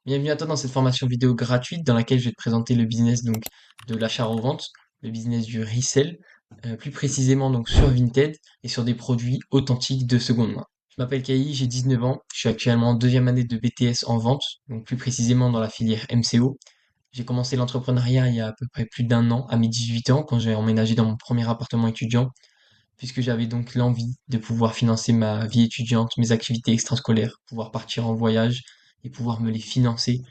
Bienvenue à toi dans cette formation vidéo gratuite dans laquelle je vais te présenter le business donc de l'achat-revente, le business du resell, plus précisément donc sur Vinted et sur des produits authentiques de seconde main. Je m'appelle Kai, j'ai 19 ans, je suis actuellement en deuxième année de BTS en vente, donc plus précisément dans la filière MCO. J'ai commencé l'entrepreneuriat il y a à peu près plus d'un an, à mes 18 ans, quand j'ai emménagé dans mon premier appartement étudiant, puisque j'avais donc l'envie de pouvoir financer ma vie étudiante, mes activités extrascolaires, pouvoir partir en voyage et pouvoir me les financer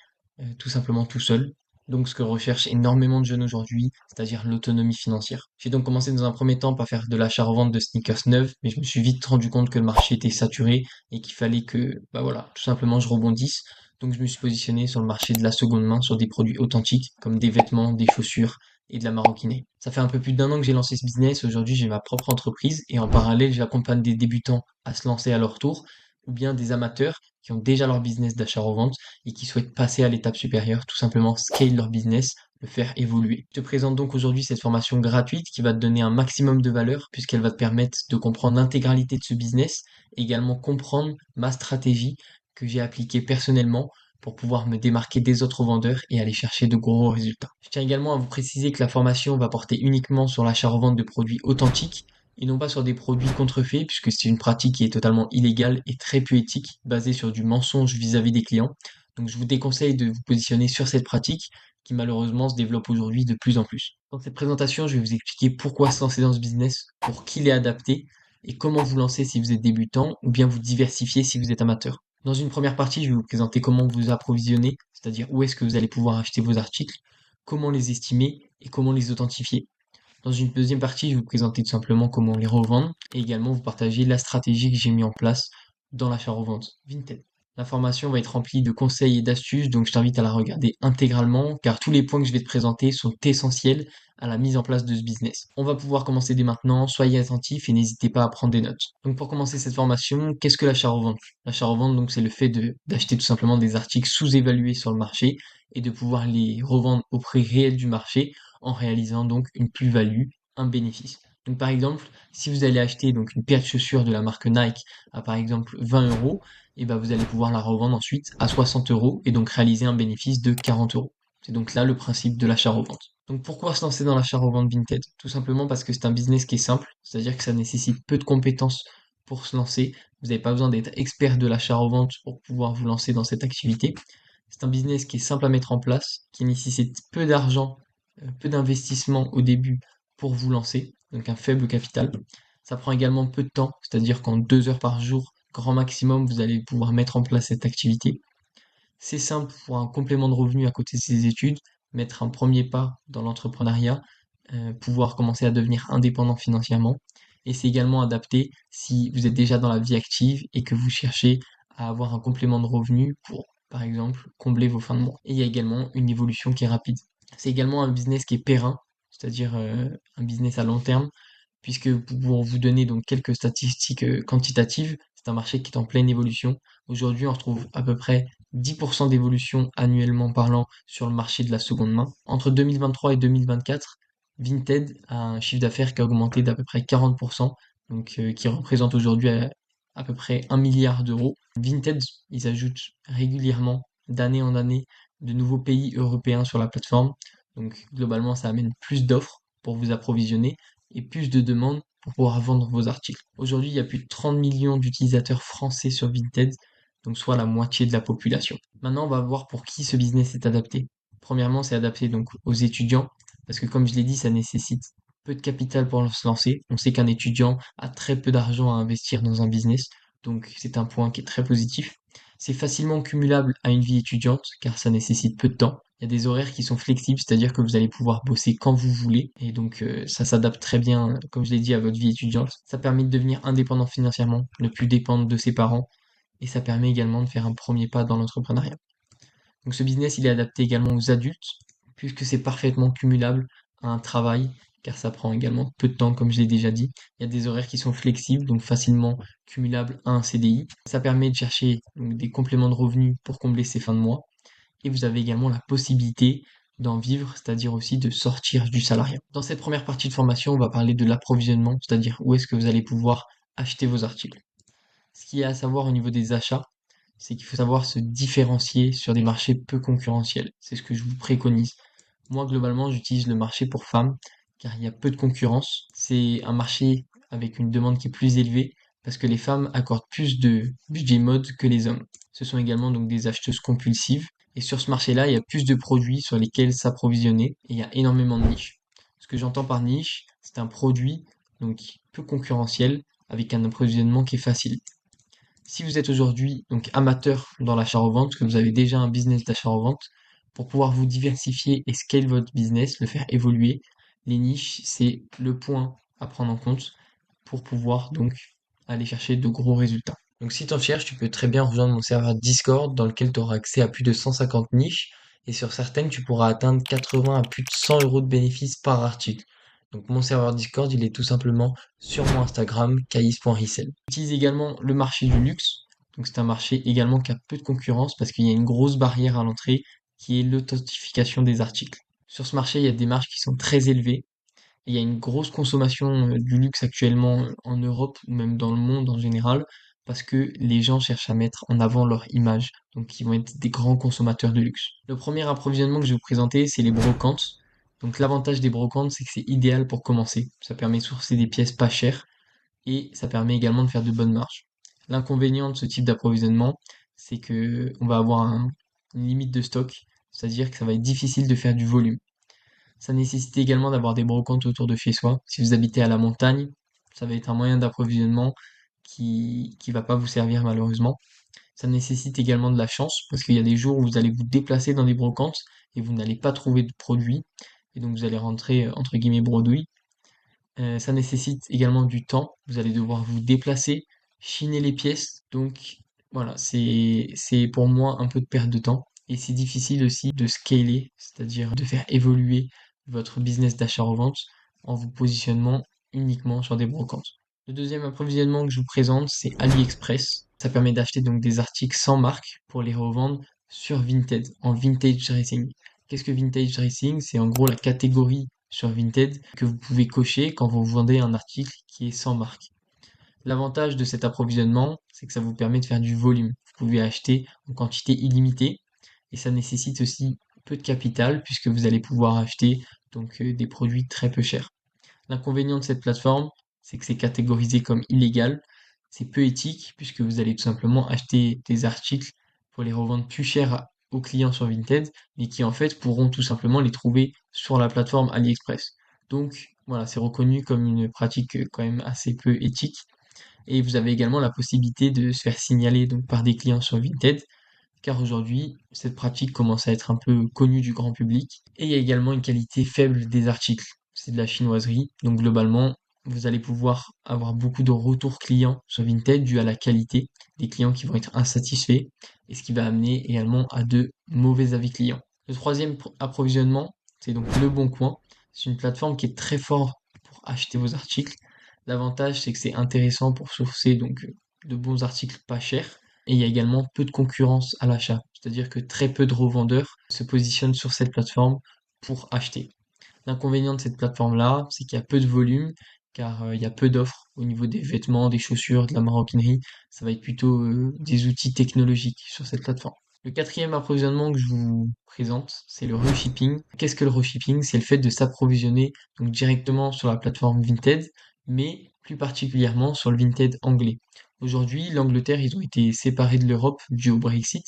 tout simplement tout seul. Donc ce que recherchent énormément de jeunes aujourd'hui, c'est-à-dire l'autonomie financière. J'ai donc commencé dans un premier temps par faire de l'achat-revente de sneakers neufs, mais je me suis vite rendu compte que le marché était saturé et qu'il fallait que, bah voilà, tout simplement je rebondisse. Donc je me suis positionné sur le marché de la seconde main sur des produits authentiques comme des vêtements, des chaussures, et de la maroquinerie. Ça fait un peu plus d'un an que j'ai lancé ce business. Aujourd'hui, j'ai ma propre entreprise et en parallèle, j'accompagne des débutants à se lancer à leur tour ou bien des amateurs qui ont déjà leur business d'achat-revente et qui souhaitent passer à l'étape supérieure, tout simplement scale leur business, le faire évoluer. Je te présente donc aujourd'hui cette formation gratuite qui va te donner un maximum de valeur puisqu'elle va te permettre de comprendre l'intégralité de ce business et également comprendre ma stratégie que j'ai appliquée personnellement pour pouvoir me démarquer des autres vendeurs et aller chercher de gros résultats. Je tiens également à vous préciser que la formation va porter uniquement sur l'achat-revente de produits authentiques et non pas sur des produits contrefaits, puisque c'est une pratique qui est totalement illégale et très peu éthique, basée sur du mensonge vis-à-vis des clients. Donc je vous déconseille de vous positionner sur cette pratique qui malheureusement se développe aujourd'hui de plus en plus. Dans cette présentation, je vais vous expliquer pourquoi se lancer dans ce business, pour qui il est adapté et comment vous lancer si vous êtes débutant ou bien vous diversifier si vous êtes amateur. Dans une première partie, je vais vous présenter comment vous approvisionner, c'est-à-dire où est-ce que vous allez pouvoir acheter vos articles, comment les estimer et comment les authentifier. Dans une deuxième partie, je vais vous présenter tout simplement comment les revendre et également vous partager la stratégie que j'ai mis en place dans l'achat-revente Vinted. La formation va être remplie de conseils et d'astuces, donc je t'invite à la regarder intégralement car tous les points que je vais te présenter sont essentiels à la mise en place de ce business. On va pouvoir commencer dès maintenant, soyez attentifs et n'hésitez pas à prendre des notes. Donc pour commencer cette formation, qu'est-ce que l'achat-revente? L'achat-revente, donc c'est le fait d'acheter tout simplement des articles sous-évalués sur le marché et de pouvoir les revendre au prix réel du marché en réalisant donc une plus-value, un bénéfice. Donc par exemple, si vous allez acheter donc une paire de chaussures de la marque Nike à par exemple 20 euros, et ben vous allez pouvoir la revendre ensuite à 60 euros et donc réaliser un bénéfice de 40 euros. C'est donc là le principe de l'achat-revente. Donc pourquoi se lancer dans l'achat-revente Vinted? Tout simplement parce que c'est un business qui est simple, c'est-à-dire que ça nécessite peu de compétences pour se lancer. Vous n'avez pas besoin d'être expert de l'achat-revente pour pouvoir vous lancer dans cette activité. C'est un business qui est simple à mettre en place, qui nécessite peu d'argent, peu d'investissement au début pour vous lancer, donc un faible capital. Ça prend également peu de temps, c'est-à-dire qu'en 2 heures par jour, grand maximum, vous allez pouvoir mettre en place cette activité. C'est simple pour un complément de revenu à côté de ses études, mettre un premier pas dans l'entrepreneuriat, pouvoir commencer à devenir indépendant financièrement. Et c'est également adapté si vous êtes déjà dans la vie active et que vous cherchez à avoir un complément de revenu pour, par exemple, combler vos fins de mois. Et il y a également une évolution qui est rapide. C'est également un business qui est périn, c'est-à-dire un business à long terme, puisque pour vous donner donc quelques statistiques quantitatives, c'est un marché qui est en pleine évolution. Aujourd'hui, on retrouve à peu près 10% d'évolution annuellement parlant sur le marché de la seconde main. Entre 2023 et 2024, Vinted a un chiffre d'affaires qui a augmenté d'à peu près 40%, donc qui représente aujourd'hui à peu près 1 milliard d'euros. Vinted, ils ajoutent régulièrement, d'année en année, de nouveaux pays européens sur la plateforme. Donc globalement, ça amène plus d'offres pour vous approvisionner et plus de demandes pour pouvoir vendre vos articles. Aujourd'hui, il y a plus de 30 millions d'utilisateurs français sur Vinted, donc soit la moitié de la population. Maintenant, on va voir pour qui ce business est adapté. Premièrement, c'est adapté donc aux étudiants, parce que comme je l'ai dit, ça nécessite peu de capital pour se lancer. On sait qu'un étudiant a très peu d'argent à investir dans un business, donc c'est un point qui est très positif. C'est facilement cumulable à une vie étudiante, car ça nécessite peu de temps. Il y a des horaires qui sont flexibles, c'est-à-dire que vous allez pouvoir bosser quand vous voulez, et donc ça s'adapte très bien, comme je l'ai dit, à votre vie étudiante. Ça permet de devenir indépendant financièrement, ne plus dépendre de ses parents, et ça permet également de faire un premier pas dans l'entrepreneuriat. Donc ce business, il est adapté également aux adultes, puisque c'est parfaitement cumulable à un travail, car ça prend également peu de temps, comme je l'ai déjà dit. Il y a des horaires qui sont flexibles, donc facilement cumulables à un CDI. Ça permet de chercher donc, des compléments de revenus pour combler ses fins de mois. Et vous avez également la possibilité d'en vivre, c'est-à-dire aussi de sortir du salariat. Dans cette première partie de formation, on va parler de l'approvisionnement, c'est-à-dire où est-ce que vous allez pouvoir acheter vos articles. Ce qu'il y a à savoir au niveau des achats, c'est qu'il faut savoir se différencier sur des marchés peu concurrentiels. C'est ce que je vous préconise. Moi, globalement, j'utilise le marché pour femmes car il y a peu de concurrence. C'est un marché avec une demande qui est plus élevée parce que les femmes accordent plus de budget mode que les hommes. Ce sont également donc des acheteuses compulsives. Et sur ce marché-là, il y a plus de produits sur lesquels s'approvisionner et il y a énormément de niches. Ce que j'entends par niche, c'est un produit donc peu concurrentiel avec un approvisionnement qui est facile. Si vous êtes aujourd'hui donc amateur dans l'achat-revente, que vous avez déjà un business d'achat-revente, pour pouvoir vous diversifier et scale votre business, le faire évoluer, les niches, c'est le point à prendre en compte pour pouvoir donc aller chercher de gros résultats. Donc si tu en cherches, tu peux très bien rejoindre mon serveur Discord dans lequel tu auras accès à plus de 150 niches et sur certaines, tu pourras atteindre 80 à plus de 100 euros de bénéfices par article. Donc mon serveur Discord, il est tout simplement sur mon Instagram, caïs.ricel. J'utilise également le marché du luxe. Donc c'est un marché également qui a peu de concurrence parce qu'il y a une grosse barrière à l'entrée qui est l'authentification des articles. Sur ce marché, il y a des marges qui sont très élevées. Et il y a une grosse consommation du luxe actuellement en Europe ou même dans le monde en général parce que les gens cherchent à mettre en avant leur image. Donc ils vont être des grands consommateurs de luxe. Le premier approvisionnement que je vais vous présenter, c'est les brocantes. Donc l'avantage des brocantes, c'est que c'est idéal pour commencer. Ça permet de sourcer des pièces pas chères et ça permet également de faire de bonnes marges. L'inconvénient de ce type d'approvisionnement, c'est que on va avoir une limite de stock, c'est-à-dire que ça va être difficile de faire du volume. Ça nécessite également d'avoir des brocantes autour de chez soi. Si vous habitez à la montagne, ça va être un moyen d'approvisionnement qui va pas vous servir malheureusement. Ça nécessite également de la chance parce qu'il y a des jours où vous allez vous déplacer dans des brocantes et vous n'allez pas trouver de produits et donc vous allez rentrer entre guillemets bredouille. Ça nécessite également du temps. Vous allez devoir vous déplacer, chiner les pièces. Donc voilà, c'est pour moi un peu de perte de temps. Et c'est difficile aussi de scaler, c'est-à-dire de faire évoluer votre business d'achat-revente en vous positionnant uniquement sur des brocantes. Le deuxième approvisionnement que je vous présente, c'est AliExpress. Ça permet d'acheter donc des articles sans marque pour les revendre sur Vinted, en vintage dressing. Qu'est-ce que vintage dressing? C'est en gros la catégorie sur Vinted que vous pouvez cocher quand vous vendez un article qui est sans marque. L'avantage de cet approvisionnement, c'est que ça vous permet de faire du volume. Vous pouvez acheter en quantité illimitée et ça nécessite aussi peu de capital puisque vous allez pouvoir acheter donc des produits très peu chers. L'inconvénient de cette plateforme, c'est que c'est catégorisé comme illégal. C'est peu éthique puisque vous allez tout simplement acheter des articles pour les revendre plus cher aux clients sur Vinted, mais qui en fait pourront tout simplement les trouver sur la plateforme AliExpress. Donc voilà, c'est reconnu comme une pratique quand même assez peu éthique. Et vous avez également la possibilité de se faire signaler donc par des clients sur Vinted, car aujourd'hui, cette pratique commence à être un peu connue du grand public. Et il y a également une qualité faible des articles. C'est de la chinoiserie, donc globalement, vous allez pouvoir avoir beaucoup de retours clients sur Vinted dû à la qualité des clients qui vont être insatisfaits, et ce qui va amener également à de mauvais avis clients. Le troisième approvisionnement, c'est donc Le Bon Coin. C'est une plateforme qui est très forte pour acheter vos articles. L'avantage, c'est que c'est intéressant pour sourcer donc de bons articles pas chers. Et il y a également peu de concurrence à l'achat. C'est-à-dire que très peu de revendeurs se positionnent sur cette plateforme pour acheter. L'inconvénient de cette plateforme-là, c'est qu'il y a peu de volume, car il y a peu d'offres au niveau des vêtements, des chaussures, de la maroquinerie. Ça va être plutôt des outils technologiques sur cette plateforme. Le quatrième approvisionnement que je vous présente, c'est le reshipping. Qu'est-ce que le reshipping? C'est le fait de s'approvisionner donc directement sur la plateforme Vinted, mais plus particulièrement sur le Vinted anglais. Aujourd'hui, l'Angleterre, ils ont été séparés de l'Europe dû au Brexit,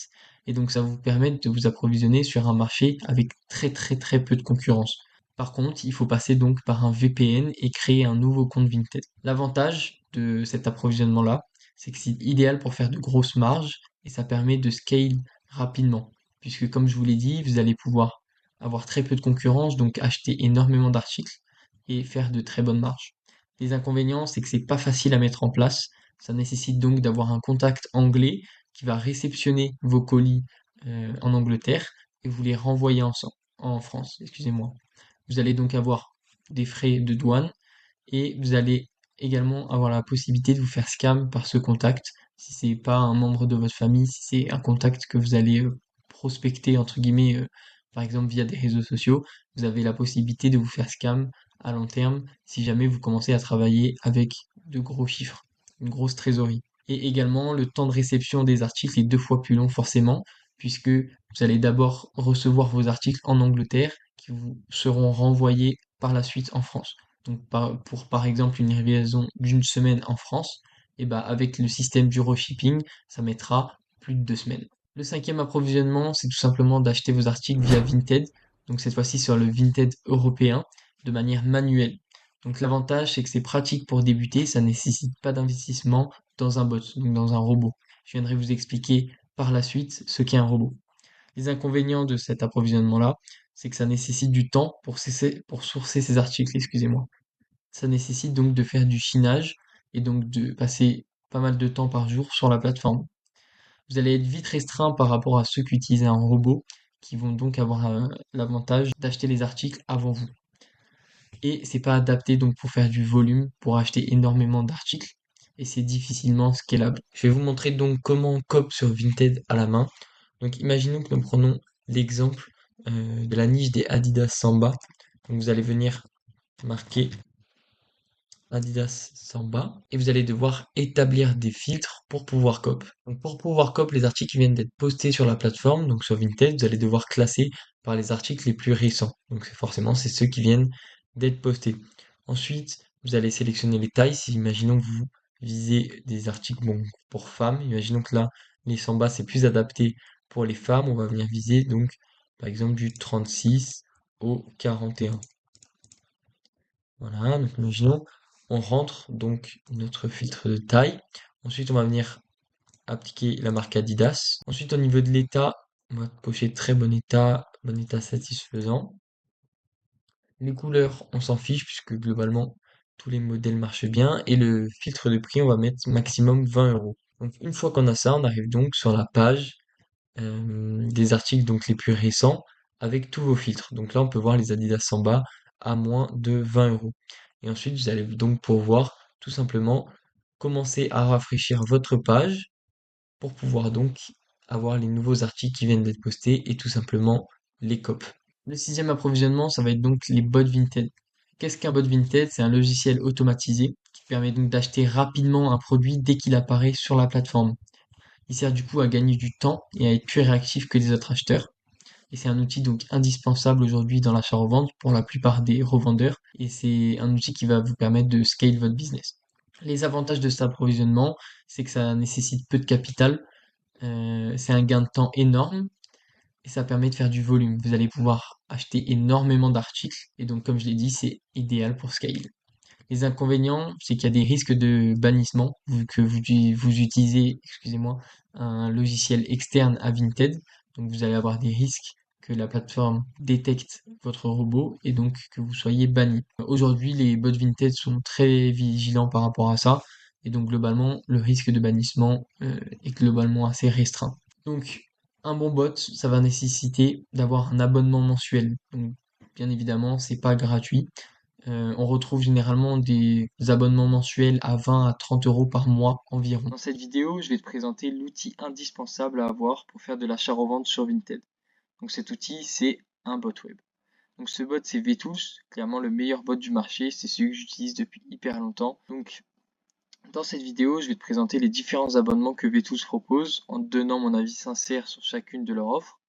et donc ça vous permet de vous approvisionner sur un marché avec très très très peu de concurrence. Par contre, il faut passer donc par un VPN et créer un nouveau compte Vinted. L'avantage de cet approvisionnement-là, c'est que c'est idéal pour faire de grosses marges et ça permet de scale rapidement. Puisque comme je vous l'ai dit, vous allez pouvoir avoir très peu de concurrence, donc acheter énormément d'articles et faire de très bonnes marges. Les inconvénients, c'est que c'est pas facile à mettre en place. Ça nécessite donc d'avoir un contact anglais qui va réceptionner vos colis en Angleterre et vous les renvoyer en France, excusez-moi. Vous allez donc avoir des frais de douane et vous allez également avoir la possibilité de vous faire scam par ce contact. Si c'est pas un membre de votre famille, si c'est un contact que vous allez prospecter entre guillemets, par exemple via des réseaux sociaux, vous avez la possibilité de vous faire scam à long terme si jamais vous commencez à travailler avec de gros chiffres, une grosse trésorerie. Et également, le temps de réception des articles est 2 fois plus long forcément, puisque vous allez d'abord recevoir vos articles en Angleterre, qui vous seront renvoyés par la suite en France. Donc pour par exemple une livraison d'une semaine en France, et ben avec le système d'Euroshipping, ça mettra plus de 2 semaines. Le cinquième approvisionnement, c'est tout simplement d'acheter vos articles via Vinted, donc cette fois-ci sur le Vinted européen, de manière manuelle. Donc l'avantage, c'est que c'est pratique pour débuter, ça nécessite pas d'investissement dans un bot, donc dans un robot. Je viendrai vous expliquer par la suite ce qu'est un robot. Les inconvénients de cet approvisionnement-là, c'est que ça nécessite du temps pour sourcer ces articles, excusez-moi. Ça nécessite donc de faire du chinage et donc de passer pas mal de temps par jour sur la plateforme. Vous allez être vite restreint par rapport à ceux qui utilisent un robot, qui vont donc avoir l'avantage d'acheter les articles avant vous. Et c'est pas adapté donc pour faire du volume, pour acheter énormément d'articles, et c'est difficilement scalable. Je vais vous montrer donc comment on cope sur Vinted à la main. Donc imaginons que nous prenons l'exemple de la niche des Adidas Samba. Donc vous allez venir marquer Adidas Samba et vous allez devoir établir des filtres pour pouvoir cop. Donc pour pouvoir cop, les articles qui viennent d'être postés sur la plateforme, donc sur Vinted, vous allez devoir classer par les articles les plus récents. Donc forcément, c'est ceux qui viennent d'être postés. Ensuite, vous allez sélectionner les tailles. Si imaginons que vous visez des articles bon, pour femmes, imaginons que là, les Samba, c'est plus adapté pour les femmes. On va venir viser donc par exemple du 36 au 41. Voilà, donc imaginons, on rentre donc notre filtre de taille. Ensuite, on va venir appliquer la marque Adidas. Ensuite, au niveau de l'état, on va cocher très bon état satisfaisant. Les couleurs, on s'en fiche puisque globalement, tous les modèles marchent bien. Et le filtre de prix, on va mettre maximum 20 euros. Donc, une fois qu'on a ça, on arrive donc sur la page des articles donc les plus récents avec tous vos filtres. Donc là, on peut voir les Adidas Samba à moins de 20 euros. Et ensuite, vous allez donc pouvoir tout simplement commencer à rafraîchir votre page pour pouvoir donc avoir les nouveaux articles qui viennent d'être postés et tout simplement les copes. Le sixième approvisionnement, ça va être donc les bots Vinted. Qu'est-ce qu'un bot Vinted? C'est un logiciel automatisé qui permet donc d'acheter rapidement un produit dès qu'il apparaît sur la plateforme. Il sert du coup à gagner du temps et à être plus réactif que les autres acheteurs. Et c'est un outil donc indispensable aujourd'hui dans l'achat-revente pour la plupart des revendeurs. Et c'est un outil qui va vous permettre de scale votre business. Les avantages de cet approvisionnement, c'est que ça nécessite peu de capital, c'est un gain de temps énorme et ça permet de faire du volume. Vous allez pouvoir acheter énormément d'articles et donc comme je l'ai dit, c'est idéal pour scale. Les inconvénients, c'est qu'il y a des risques de bannissement, vu que vous utilisez, excusez-moi, un logiciel externe à Vinted. Donc vous allez avoir des risques que la plateforme détecte votre robot et donc que vous soyez banni. Aujourd'hui, les bots Vinted sont très vigilants par rapport à ça. Et donc globalement, le risque de bannissement est globalement assez restreint. Donc un bon bot, ça va nécessiter d'avoir un abonnement mensuel. Donc bien évidemment, c'est pas gratuit. On retrouve généralement des abonnements mensuels à 20 à 30 euros par mois environ. Dans cette vidéo, je vais te présenter l'outil indispensable à avoir pour faire de l'achat-revente sur Vinted. Donc cet outil, c'est un bot web. Donc ce bot, c'est Vetools, clairement le meilleur bot du marché, c'est celui que j'utilise depuis hyper longtemps. Donc dans cette vidéo, je vais te présenter les différents abonnements que Vetools propose en te donnant mon avis sincère sur chacune de leurs offres.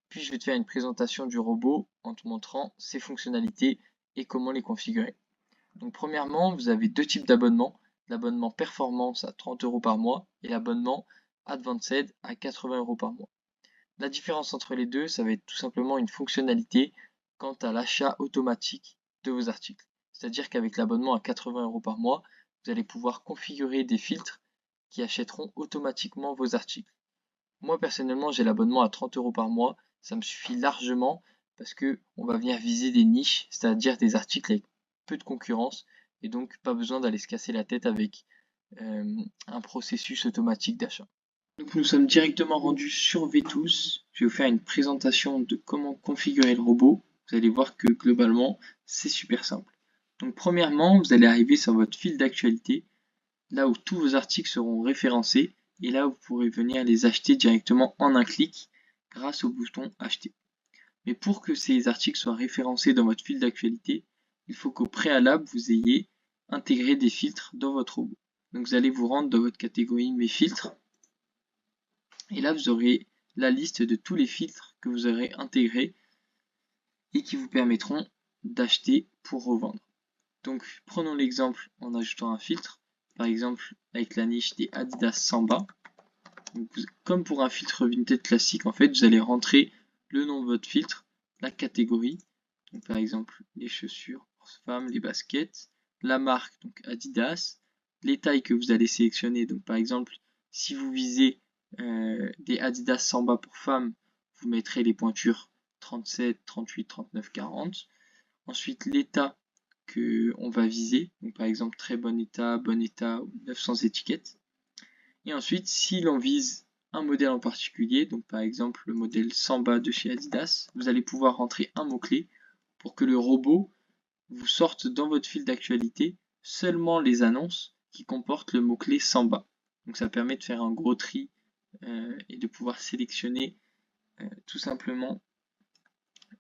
Puis je vais te faire une présentation du robot en te montrant ses fonctionnalités et comment les configurer. Donc premièrement, vous avez deux types d'abonnements. L'abonnement performance à 30 euros par mois et l'abonnement advanced à 80 euros par mois. La différence entre les deux, ça va être tout simplement une fonctionnalité quant à l'achat automatique de vos articles. C'est-à-dire qu'avec l'abonnement à 80 euros par mois, vous allez pouvoir configurer des filtres qui achèteront automatiquement vos articles. Moi personnellement, j'ai l'abonnement à 30 euros par mois, ça me suffit largement parce que on va venir viser des niches, c'est-à-dire des articles avec peu de concurrence et donc pas besoin d'aller se casser la tête avec un processus automatique d'achat. Donc nous sommes directement rendus sur Vetools. Je vais vous faire une présentation de comment configurer le robot. Vous allez voir que globalement, c'est super simple. Donc premièrement, vous allez arriver sur votre fil d'actualité, là où tous vos articles seront référencés et là vous pourrez venir les acheter directement en un clic grâce au bouton acheter. Mais pour que ces articles soient référencés dans votre fil d'actualité, il faut qu'au préalable vous ayez intégré des filtres dans votre robot. Donc vous allez vous rendre dans votre catégorie Mes filtres. Et là, vous aurez la liste de tous les filtres que vous aurez intégrés et qui vous permettront d'acheter pour revendre. Donc prenons l'exemple en ajoutant un filtre, par exemple avec la niche des Adidas Samba. Donc, comme pour un filtre Vinted classique, en fait, vous allez rentrer le nom de votre filtre, la catégorie, donc par exemple les chaussures pour femmes, les baskets, la marque, donc Adidas, les tailles que vous allez sélectionner, donc par exemple si vous visez des Adidas Samba pour femmes, vous mettrez les pointures 37, 38, 39, 40. Ensuite l'état que on va viser, donc par exemple très bon état ou 900 étiquettes. Et ensuite, si l'on vise un modèle en particulier, donc par exemple le modèle Samba de chez Adidas, vous allez pouvoir rentrer un mot-clé pour que le robot vous sorte dans votre fil d'actualité seulement les annonces qui comportent le mot-clé Samba. Donc ça permet de faire un gros tri et de pouvoir sélectionner tout simplement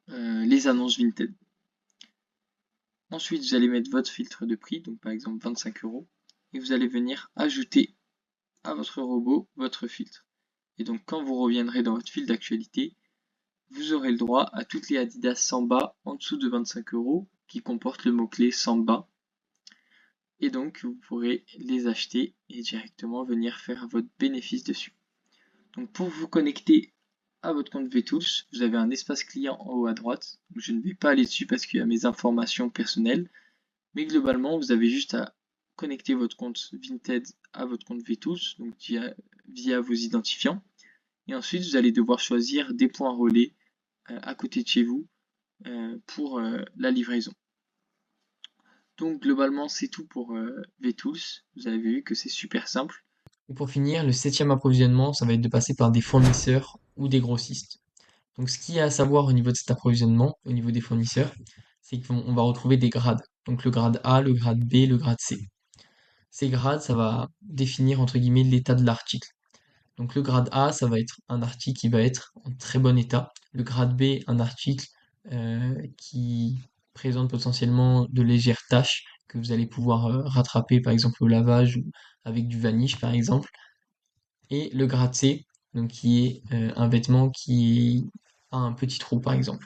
les annonces Vinted. Ensuite, vous allez mettre votre filtre de prix, donc par exemple 25 euros, et vous allez venir ajouter à votre robot votre filtre. Et donc quand vous reviendrez dans votre fil d'actualité, vous aurez le droit à toutes les Adidas Samba en dessous de 25 euros qui comportent le mot-clé Samba. Et donc vous pourrez les acheter et directement venir faire votre bénéfice dessus. Donc pour vous connecter à votre compte VTools, vous avez un espace client en haut à droite. Je ne vais pas aller dessus parce qu'il y a mes informations personnelles. Mais globalement, vous avez juste à connecter votre compte Vinted à votre compte VTools, donc via vos identifiants. Et ensuite, vous allez devoir choisir des points relais à côté de chez vous pour la livraison. Donc globalement, c'est tout pour VTools. Vous avez vu que c'est super simple. Et pour finir, le septième approvisionnement, ça va être de passer par des fournisseurs ou des grossistes. Donc ce qu'il y a à savoir au niveau de cet approvisionnement, au niveau des fournisseurs, c'est qu'on va retrouver des grades. Donc le grade A, le grade B, le grade C. Ces grades, ça va définir entre guillemets l'état de l'article. Donc le grade A, ça va être un article qui va être en très bon état. Le grade B, un article qui présente potentiellement de légères taches que vous allez pouvoir rattraper par exemple au lavage ou avec du vanish par exemple. Et le grade C, donc qui est un vêtement qui a un petit trou par exemple.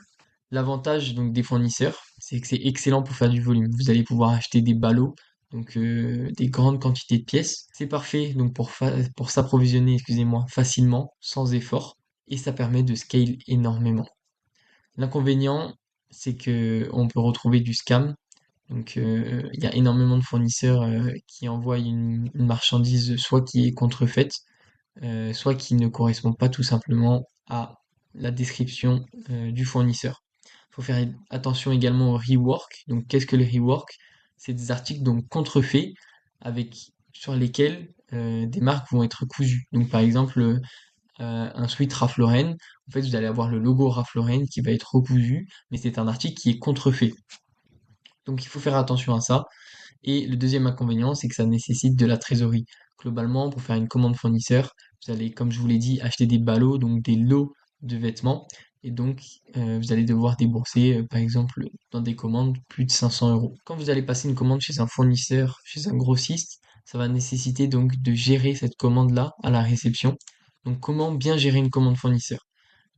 L'avantage donc des fournisseurs, c'est que c'est excellent pour faire du volume. Vous allez pouvoir acheter des ballots, donc des grandes quantités de pièces. C'est parfait donc pour s'approvisionner, excusez-moi, facilement, sans effort, et ça permet de scale énormément. L'inconvénient, c'est que on peut retrouver du scam. Donc il y a énormément de fournisseurs qui envoient une marchandise soit qui est contrefaite, soit qui ne correspond pas tout simplement à la description du fournisseur. Il faut faire attention également au rework. Donc, qu'est-ce que le rework? C'est des articles donc contrefaits sur lesquels des marques vont être cousues. Donc, par exemple, un sweat Ralph Lauren, en fait, vous allez avoir le logo Ralph Lauren qui va être recousu, mais c'est un article qui est contrefait. Donc, il faut faire attention à ça. Et le deuxième inconvénient, c'est que ça nécessite de la trésorerie. Globalement, pour faire une commande fournisseur, vous allez, comme je vous l'ai dit, acheter des ballots, donc des lots de vêtements. Et donc, vous allez devoir débourser, par exemple, dans des commandes, plus de 500 euros. Quand vous allez passer une commande chez un fournisseur, chez un grossiste, ça va nécessiter donc de gérer cette commande-là à la réception. Donc, comment bien gérer une commande fournisseur?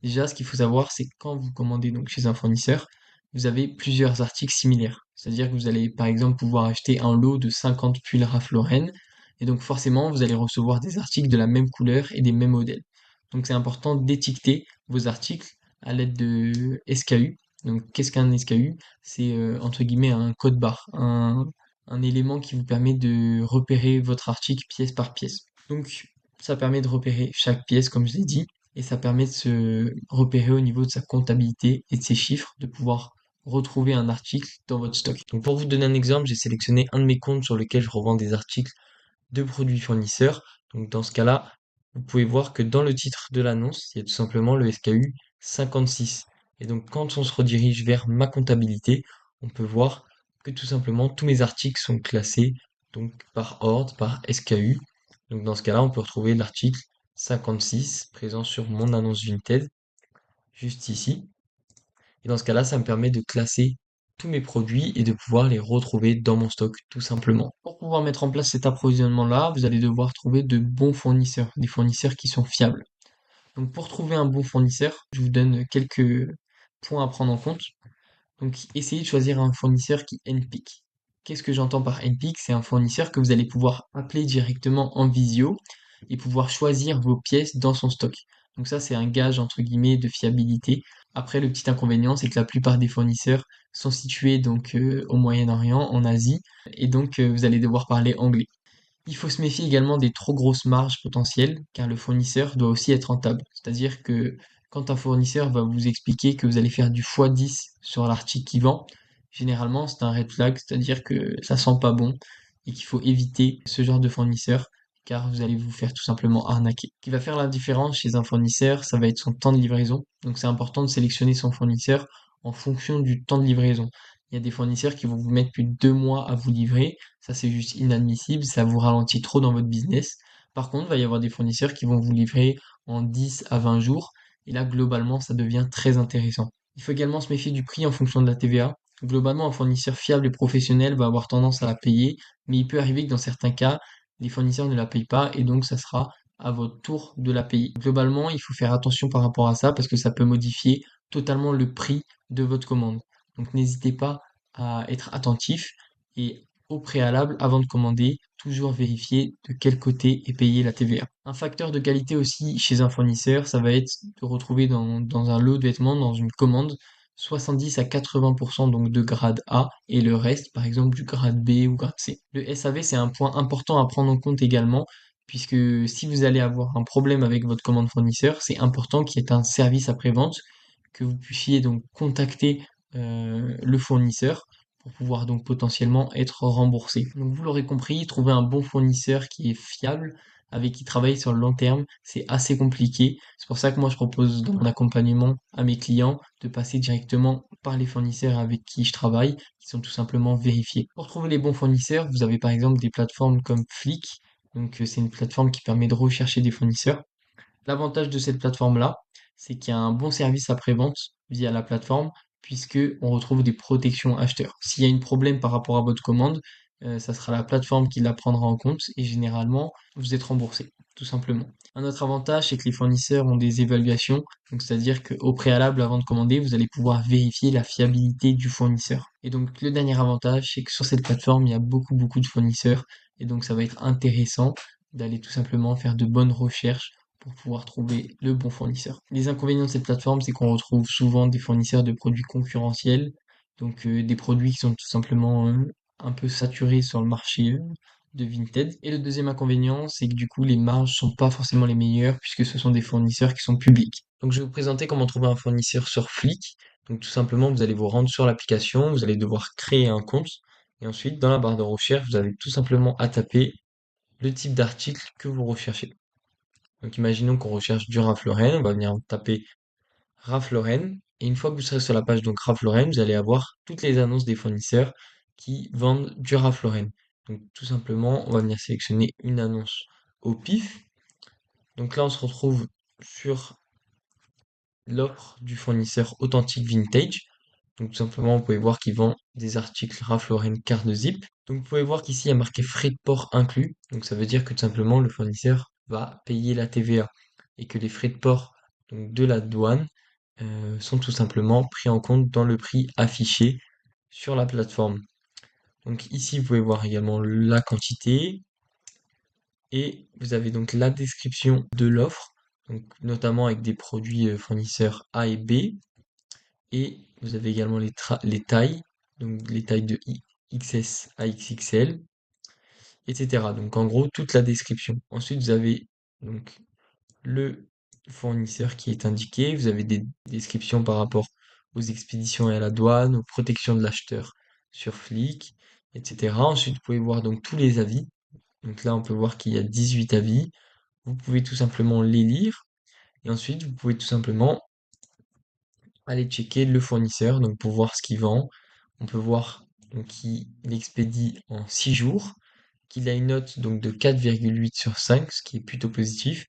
Déjà, ce qu'il faut savoir, c'est que quand vous commandez donc chez un fournisseur, vous avez plusieurs articles similaires. C'est-à-dire que vous allez par exemple pouvoir acheter un lot de 50 pulls Ralph Lauren, et donc forcément vous allez recevoir des articles de la même couleur et des mêmes modèles. Donc c'est important d'étiqueter vos articles à l'aide de SKU. Donc qu'est-ce qu'un SKU? C'est entre guillemets un code barre, un élément qui vous permet de repérer votre article pièce par pièce. Donc ça permet de repérer chaque pièce, comme je l'ai dit, et ça permet de se repérer au niveau de sa comptabilité et de ses chiffres, de pouvoir retrouver un article dans votre stock. Donc pour vous donner un exemple, j'ai sélectionné un de mes comptes sur lequel je revends des articles de produits fournisseurs. Donc dans ce cas-là, vous pouvez voir que dans le titre de l'annonce, il y a tout simplement le SKU 56. Et donc quand on se redirige vers ma comptabilité, on peut voir que tout simplement tous mes articles sont classés donc par ordre, par SKU. Donc dans ce cas-là, on peut retrouver l'article 56 présent sur mon annonce Vinted, juste ici. Et dans ce cas-là, ça me permet de classer tous mes produits et de pouvoir les retrouver dans mon stock, tout simplement. Pour pouvoir mettre en place cet approvisionnement-là, vous allez devoir trouver de bons fournisseurs, des fournisseurs qui sont fiables. Donc pour trouver un bon fournisseur, je vous donne quelques points à prendre en compte. Donc essayez de choisir un fournisseur qui NPIC. Qu'est-ce que j'entends par NPIC? C'est un fournisseur que vous allez pouvoir appeler directement en visio et pouvoir choisir vos pièces dans son stock. Donc ça, c'est un gage entre guillemets de fiabilité. Après, le petit inconvénient, c'est que la plupart des fournisseurs sont situés donc au Moyen-Orient, en Asie, et donc vous allez devoir parler anglais. Il faut se méfier également des trop grosses marges potentielles, car le fournisseur doit aussi être rentable. C'est-à-dire que quand un fournisseur va vous expliquer que vous allez faire du x10 sur l'article qu'il vend, généralement c'est un red flag, c'est-à-dire que ça sent pas bon et qu'il faut éviter ce genre de fournisseur, car vous allez vous faire tout simplement arnaquer. Ce qui va faire la différence chez un fournisseur, ça va être son temps de livraison. Donc c'est important de sélectionner son fournisseur en fonction du temps de livraison. Il y a des fournisseurs qui vont vous mettre plus de 2 mois à vous livrer. Ça, c'est juste inadmissible. Ça vous ralentit trop dans votre business. Par contre, il va y avoir des fournisseurs qui vont vous livrer en 10 à 20 jours. Et là, globalement, ça devient très intéressant. Il faut également se méfier du prix en fonction de la TVA. Globalement, un fournisseur fiable et professionnel va avoir tendance à la payer, mais il peut arriver que dans certains cas, les fournisseurs ne la payent pas et donc ça sera à votre tour de la payer. Globalement, il faut faire attention par rapport à ça parce que ça peut modifier totalement le prix de votre commande. Donc n'hésitez pas à être attentif et au préalable, avant de commander, toujours vérifier de quel côté est payée la TVA. Un facteur de qualité aussi chez un fournisseur, ça va être de retrouver dans un lot de vêtements, dans une commande, 70 à 80% donc de grade A et le reste, par exemple, du grade B ou grade C. Le SAV, c'est un point important à prendre en compte également, puisque si vous allez avoir un problème avec votre commande fournisseur, c'est important qu'il y ait un service après-vente, que vous puissiez donc contacter le fournisseur pour pouvoir donc potentiellement être remboursé. Donc vous l'aurez compris, trouver un bon fournisseur qui est fiable, avec qui travailler sur le long terme, c'est assez compliqué. C'est pour ça que moi je propose dans mon accompagnement à mes clients de passer directement par les fournisseurs avec qui je travaille, qui sont tout simplement vérifiés. Pour trouver les bons fournisseurs, vous avez par exemple des plateformes comme Flick. Donc c'est une plateforme qui permet de rechercher des fournisseurs. L'avantage de cette plateforme-là, c'est qu'il y a un bon service après-vente via la plateforme, puisque on retrouve des protections acheteurs. S'il y a un problème par rapport à votre commande, ça sera la plateforme qui la prendra en compte et généralement, vous êtes remboursé, tout simplement. Un autre avantage, c'est que les fournisseurs ont des évaluations, donc c'est-à-dire qu'au préalable, avant de commander, vous allez pouvoir vérifier la fiabilité du fournisseur. Et donc, le dernier avantage, c'est que sur cette plateforme, il y a beaucoup de fournisseurs, et donc ça va être intéressant d'aller tout simplement faire de bonnes recherches pour pouvoir trouver le bon fournisseur. Les inconvénients de cette plateforme, c'est qu'on retrouve souvent des fournisseurs de produits concurrentiels, donc des produits qui sont tout simplement un peu saturés sur le marché de Vinted. Et le deuxième inconvénient, c'est que du coup, les marges sont pas forcément les meilleures puisque ce sont des fournisseurs qui sont publics. Donc je vais vous présenter comment trouver un fournisseur sur Flick. Donc tout simplement, vous allez vous rendre sur l'application, vous allez devoir créer un compte et ensuite, dans la barre de recherche, vous avez tout simplement à taper le type d'article que vous recherchez. Donc imaginons qu'on recherche du Ralph Lauren, on va venir taper Ralph Lauren, et une fois que vous serez sur la page donc Ralph Lauren, vous allez avoir toutes les annonces des fournisseurs qui vendent du Ralph Lauren. Donc tout simplement, on va venir sélectionner une annonce au pif. Donc là, on se retrouve sur l'offre du fournisseur Authentique Vintage. Donc tout simplement, vous pouvez voir qu'il vend des articles Ralph Lauren carte de zip. Donc vous pouvez voir qu'ici, il y a marqué frais de port inclus. Donc ça veut dire que tout simplement, le fournisseur va payer la TVA et que les frais de port donc, de la douane sont tout simplement pris en compte dans le prix affiché sur la plateforme. Donc ici, vous pouvez voir également la quantité et vous avez donc la description de l'offre, donc notamment avec des produits fournisseurs A et B. Et vous avez également les tailles, donc les tailles de XS à XXL, etc. Donc en gros, toute la description. Ensuite, vous avez donc le fournisseur qui est indiqué, vous avez des descriptions par rapport aux expéditions et à la douane, aux protections de l'acheteur sur Flick, etc. Ensuite, vous pouvez voir donc tous les avis. Donc là, on peut voir qu'il y a 18 avis. Vous pouvez tout simplement les lire. Et ensuite, vous pouvez tout simplement aller checker le fournisseur donc pour voir ce qu'il vend. On peut voir donc qu'il expédie en 6 jours, qu'il a une note donc de 4,8 sur 5, ce qui est plutôt positif,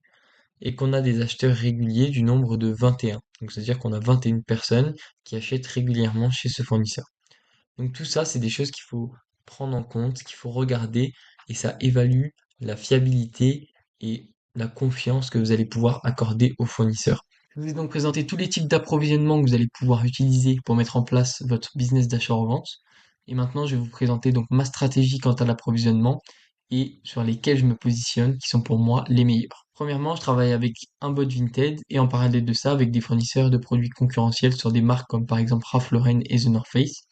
et qu'on a des acheteurs réguliers du nombre de 21. Donc c'est-à-dire qu'on a 21 personnes qui achètent régulièrement chez ce fournisseur. Donc tout ça, c'est des choses qu'il faut prendre en compte, qu'il faut regarder, et ça évalue la fiabilité et la confiance que vous allez pouvoir accorder aux fournisseurs. Je vous ai donc présenté tous les types d'approvisionnement que vous allez pouvoir utiliser pour mettre en place votre business d'achat-revente. Et maintenant, je vais vous présenter donc ma stratégie quant à l'approvisionnement et sur lesquels je me positionne, qui sont pour moi les meilleurs. Premièrement, je travaille avec un bot Vinted et en parallèle de ça, avec des fournisseurs de produits concurrentiels sur des marques comme par exemple Ralph Lauren et The North Face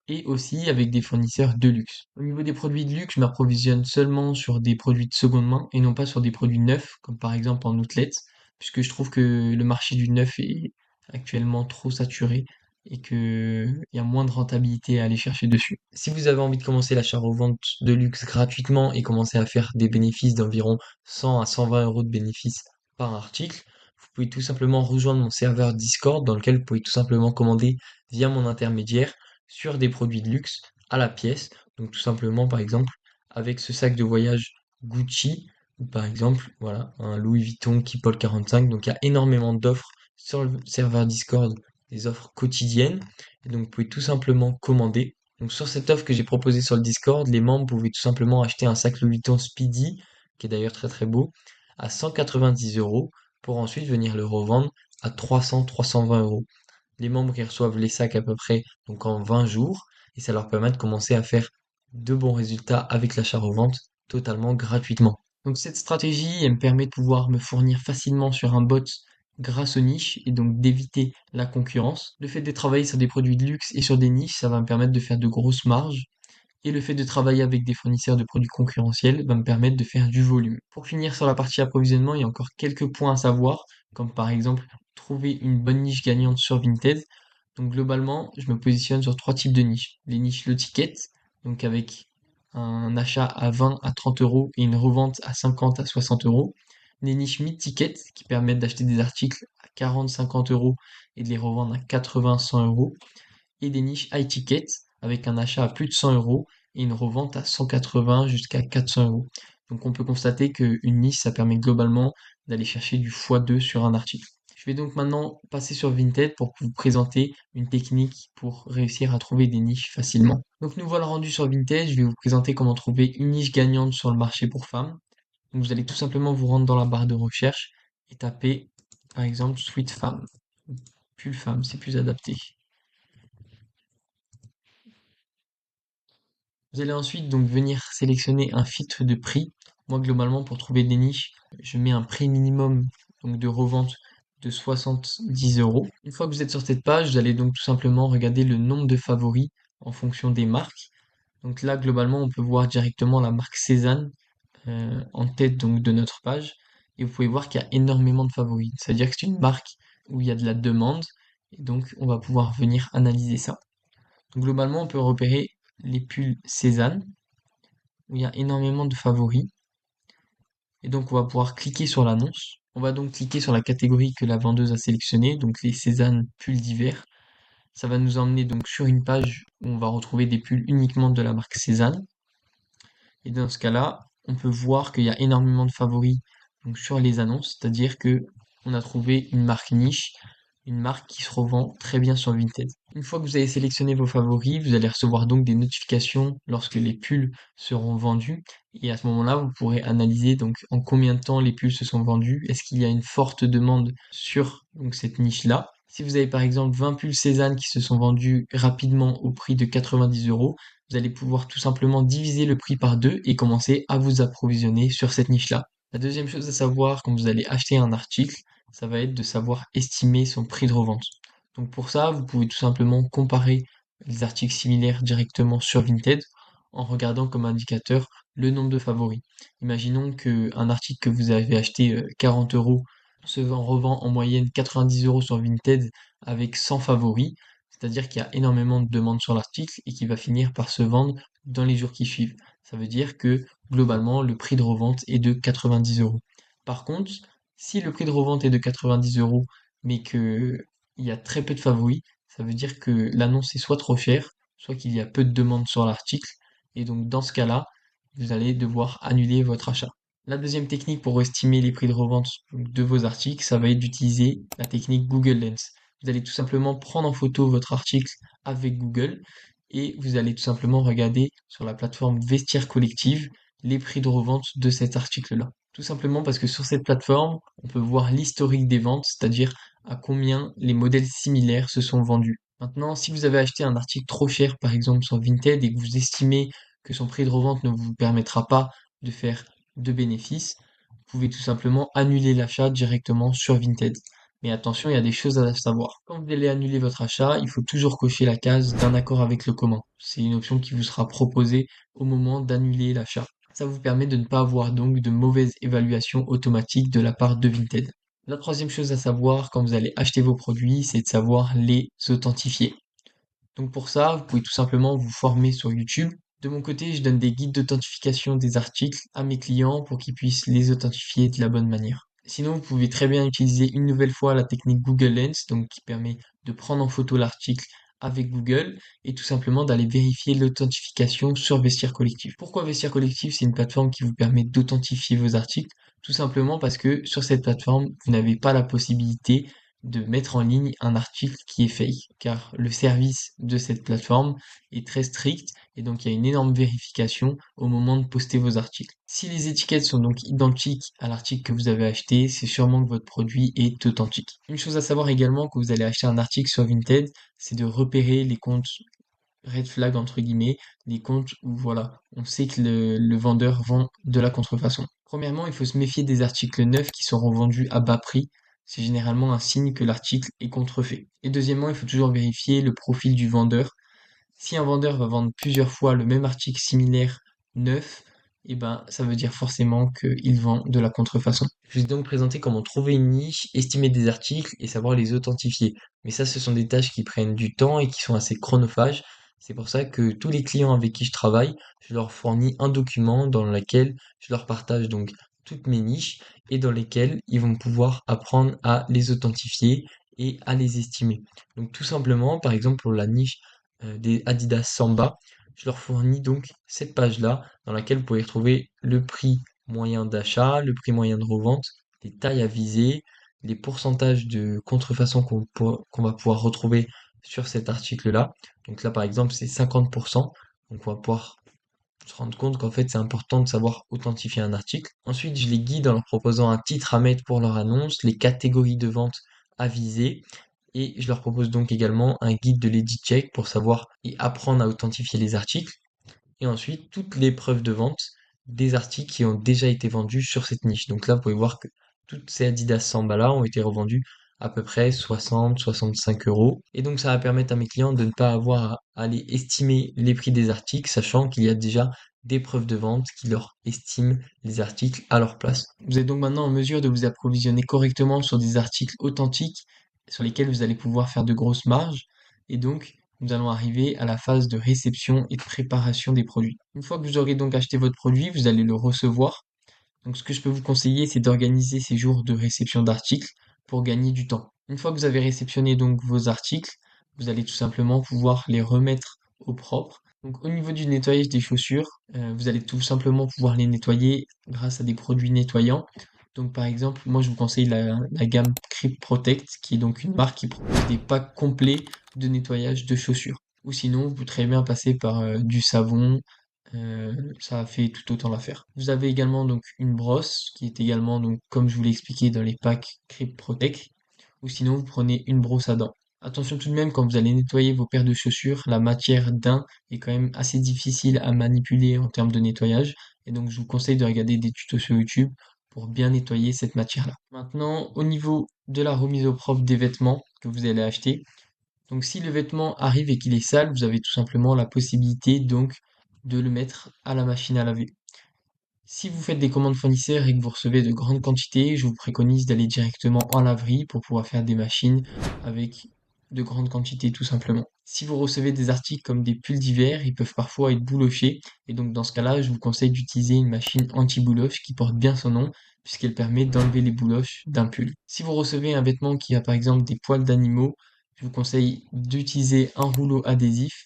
et aussi avec des fournisseurs de luxe. Au niveau des produits de luxe, je m'approvisionne seulement sur des produits de seconde main et non pas sur des produits neufs, comme par exemple en outlet, puisque je trouve que le marché du neuf est actuellement trop saturé et qu'il y a moins de rentabilité à aller chercher dessus. Si vous avez envie de commencer l'achat-revente de luxe gratuitement et commencer à faire des bénéfices d'environ 100 à 120 euros de bénéfices par article, vous pouvez tout simplement rejoindre mon serveur Discord dans lequel vous pouvez tout simplement commander via mon intermédiaire sur des produits de luxe à la pièce. Donc tout simplement, par exemple, avec ce sac de voyage Gucci, ou par exemple, voilà, un Louis Vuitton Keepall 45. Donc il y a énormément d'offres sur le serveur Discord, des offres quotidiennes. Et donc vous pouvez tout simplement commander. Donc sur cette offre que j'ai proposée sur le Discord, les membres pouvaient tout simplement acheter un sac Louis Vuitton Speedy, qui est d'ailleurs très très beau, à 190 euros pour ensuite venir le revendre à 300-320 euros. Les membres qui reçoivent les sacs à peu près donc en 20 jours et ça leur permet de commencer à faire de bons résultats avec l'achat-revente totalement gratuitement. Donc cette stratégie, elle me permet de pouvoir me fournir facilement sur un bot grâce aux niches et donc d'éviter la concurrence. Le fait de travailler sur des produits de luxe et sur des niches, ça va me permettre de faire de grosses marges et le fait de travailler avec des fournisseurs de produits concurrentiels va me permettre de faire du volume. Pour finir sur la partie approvisionnement, il y a encore quelques points à savoir, comme par exemple trouver une bonne niche gagnante sur Vinted. Donc globalement, je me positionne sur trois types de niches. Les niches low ticket, donc avec un achat à 20 à 30 euros et une revente à 50 à 60 euros. Les niches mid ticket qui permettent d'acheter des articles à 40-50 euros et de les revendre à 80-100 euros et des niches high ticket avec un achat à plus de 100 euros et une revente à 180 jusqu'à 400 euros. Donc on peut constater qu'une niche, ça permet globalement d'aller chercher du x2 sur un article. Je vais donc maintenant passer sur Vinted pour vous présenter une technique pour réussir à trouver des niches facilement. Donc nous voilà rendus sur Vinted, je vais vous présenter comment trouver une niche gagnante sur le marché pour femmes. Donc vous allez tout simplement vous rendre dans la barre de recherche et taper par exemple Sweet Femme. Pull femme, c'est plus adapté. Vous allez ensuite donc venir sélectionner un filtre de prix. Moi, globalement, pour trouver des niches, je mets un prix minimum donc de revente de 70 euros. Une fois que vous êtes sur cette page, vous allez donc tout simplement regarder le nombre de favoris en fonction des marques. Donc là, globalement, on peut voir directement la marque Cézanne en tête donc de notre page. Et vous pouvez voir qu'il y a énormément de favoris. C'est-à-dire que c'est une marque où il y a de la demande. Et donc, on va pouvoir venir analyser ça. Donc, globalement, on peut repérer les pulls Cézanne où il y a énormément de favoris. Et donc, on va pouvoir cliquer sur l'annonce. On va donc cliquer sur la catégorie que la vendeuse a sélectionnée, donc les Cézanne pulls d'hiver. Ça va nous emmener donc sur une page où on va retrouver des pulls uniquement de la marque Cézanne. Et dans ce cas-là, on peut voir qu'il y a énormément de favoris donc sur les annonces, c'est-à-dire que on a trouvé une marque niche, une marque qui se revend très bien sur Vinted. Une fois que vous avez sélectionné vos favoris, vous allez recevoir donc des notifications lorsque les pulls seront vendus. Et à ce moment-là, vous pourrez analyser donc en combien de temps les pulls se sont vendus. Est-ce qu'il y a une forte demande sur donc cette niche-là? Si vous avez par exemple 20 pulls Cézanne qui se sont vendus rapidement au prix de 90 euros, vous allez pouvoir tout simplement diviser le prix par deux et commencer à vous approvisionner sur cette niche-là. La deuxième chose à savoir quand vous allez acheter un article, ça va être de savoir estimer son prix de revente. Donc pour ça, vous pouvez tout simplement comparer les articles similaires directement sur Vinted en regardant comme indicateur le nombre de favoris. Imaginons qu'un article que vous avez acheté 40 euros revend en moyenne 90 euros sur Vinted avec 100 favoris, c'est-à-dire qu'il y a énormément de demandes sur l'article et qu'il va finir par se vendre dans les jours qui suivent. Ça veut dire que globalement, le prix de revente est de 90 euros. Par contre, si le prix de revente est de 90 euros, mais que il y a très peu de favoris, ça veut dire que l'annonce est soit trop chère, soit qu'il y a peu de demandes sur l'article, et donc dans ce cas-là, vous allez devoir annuler votre achat. La deuxième technique pour estimer les prix de revente de vos articles, ça va être d'utiliser la technique Google Lens. Vous allez tout simplement prendre en photo votre article avec Google et vous allez tout simplement regarder sur la plateforme Vestiaire Collective les prix de revente de cet article-là. Tout simplement parce que sur cette plateforme, on peut voir l'historique des ventes, c'est-à-dire à combien les modèles similaires se sont vendus. Maintenant, si vous avez acheté un article trop cher, par exemple sur Vinted, et que vous estimez que son prix de revente ne vous permettra pas de faire de bénéfices, vous pouvez tout simplement annuler l'achat directement sur Vinted. Mais attention, il y a des choses à savoir. Quand vous allez annuler votre achat, il faut toujours cocher la case d'un accord avec le commun. C'est une option qui vous sera proposée au moment d'annuler l'achat. Ça vous permet de ne pas avoir donc de mauvaise évaluation automatique de la part de Vinted. La troisième chose à savoir quand vous allez acheter vos produits, c'est de savoir les authentifier. Donc pour ça, vous pouvez tout simplement vous former sur YouTube. De mon côté, je donne des guides d'authentification des articles à mes clients pour qu'ils puissent les authentifier de la bonne manière. Sinon, vous pouvez très bien utiliser une nouvelle fois la technique Google Lens, donc qui permet de prendre en photo l'article avec Google et tout simplement d'aller vérifier l'authentification sur Vestiaire Collectif. Pourquoi Vestiaire Collectif? C'est une plateforme qui vous permet d'authentifier vos articles, tout simplement parce que sur cette plateforme, vous n'avez pas la possibilité de mettre en ligne un article qui est fake, car le service de cette plateforme est très strict et donc il y a une énorme vérification au moment de poster vos articles. Si les étiquettes sont donc identiques à l'article que vous avez acheté, c'est sûrement que votre produit est authentique. Une chose à savoir également quand vous allez acheter un article sur Vinted, c'est de repérer les comptes red flag entre guillemets, les comptes où voilà, on sait que le vendeur vend de la contrefaçon. Premièrement, il faut se méfier des articles neufs qui seront vendus à bas prix. C'est généralement un signe que l'article est contrefait. Et deuxièmement, il faut toujours vérifier le profil du vendeur. Si un vendeur va vendre plusieurs fois le même article similaire neuf, eh ben, ça veut dire forcément qu'il vend de la contrefaçon. Je vais donc présenter comment trouver une niche, estimer des articles et savoir les authentifier. Mais ça, ce sont des tâches qui prennent du temps et qui sont assez chronophages. C'est pour ça que tous les clients avec qui je travaille, je leur fournis un document dans lequel je leur partage donc toutes mes niches et dans lesquelles ils vont pouvoir apprendre à les authentifier et à les estimer. Donc tout simplement, par exemple pour la niche des Adidas Samba. Je leur fournis donc cette page-là dans laquelle vous pouvez retrouver le prix moyen d'achat, le prix moyen de revente, les tailles à viser, les pourcentages de contrefaçon qu'on va pouvoir retrouver sur cet article-là. Donc là, par exemple, c'est 50%. Donc on va pouvoir se rendre compte qu'en fait, c'est important de savoir authentifier un article. Ensuite, je les guide en leur proposant un titre à mettre pour leur annonce, les catégories de vente à viser, et je leur propose donc également un guide de l'edit check pour savoir et apprendre à authentifier les articles. Et ensuite, toutes les preuves de vente des articles qui ont déjà été vendus sur cette niche. Donc là, vous pouvez voir que toutes ces Adidas Samba là ont été revendues à peu près 60-65 euros. Et donc ça va permettre à mes clients de ne pas avoir à aller estimer les prix des articles, sachant qu'il y a déjà des preuves de vente qui leur estiment les articles à leur place. Vous êtes donc maintenant en mesure de vous approvisionner correctement sur des articles authentiques sur lesquels vous allez pouvoir faire de grosses marges. Et donc, nous allons arriver à la phase de réception et de préparation des produits. Une fois que vous aurez donc acheté votre produit, vous allez le recevoir. Donc ce que je peux vous conseiller, c'est d'organiser ces jours de réception d'articles pour gagner du temps. Une fois que vous avez réceptionné donc vos articles, vous allez tout simplement pouvoir les remettre au propre. Donc au niveau du nettoyage des chaussures, vous allez tout simplement pouvoir les nettoyer grâce à des produits nettoyants. Donc par exemple, moi je vous conseille la gamme Crip Protect, qui est donc une marque qui propose des packs complets de nettoyage de chaussures. Ou sinon, vous pouvez très bien passer par du savon, ça fait tout autant l'affaire. Vous avez également donc une brosse qui est également donc comme je vous l'ai expliqué dans les packs Crip Protect, ou sinon vous prenez une brosse à dents. Attention tout de même quand vous allez nettoyer vos paires de chaussures, la matière d'un est quand même assez difficile à manipuler en termes de nettoyage, et donc je vous conseille de regarder des tutos sur YouTube pour bien nettoyer cette matière-là. Maintenant, au niveau de la remise au propre des vêtements que vous allez acheter, donc si le vêtement arrive et qu'il est sale, vous avez tout simplement la possibilité donc de le mettre à la machine à laver. Si vous faites des commandes fournisseurs et que vous recevez de grandes quantités, je vous préconise d'aller directement en laverie pour pouvoir faire des machines avec de grandes quantités tout simplement. Si vous recevez des articles comme des pulls d'hiver, ils peuvent parfois être boulochés et donc dans ce cas-là, je vous conseille d'utiliser une machine anti-bouloche qui porte bien son nom puisqu'elle permet d'enlever les bouloches d'un pull. Si vous recevez un vêtement qui a par exemple des poils d'animaux, je vous conseille d'utiliser un rouleau adhésif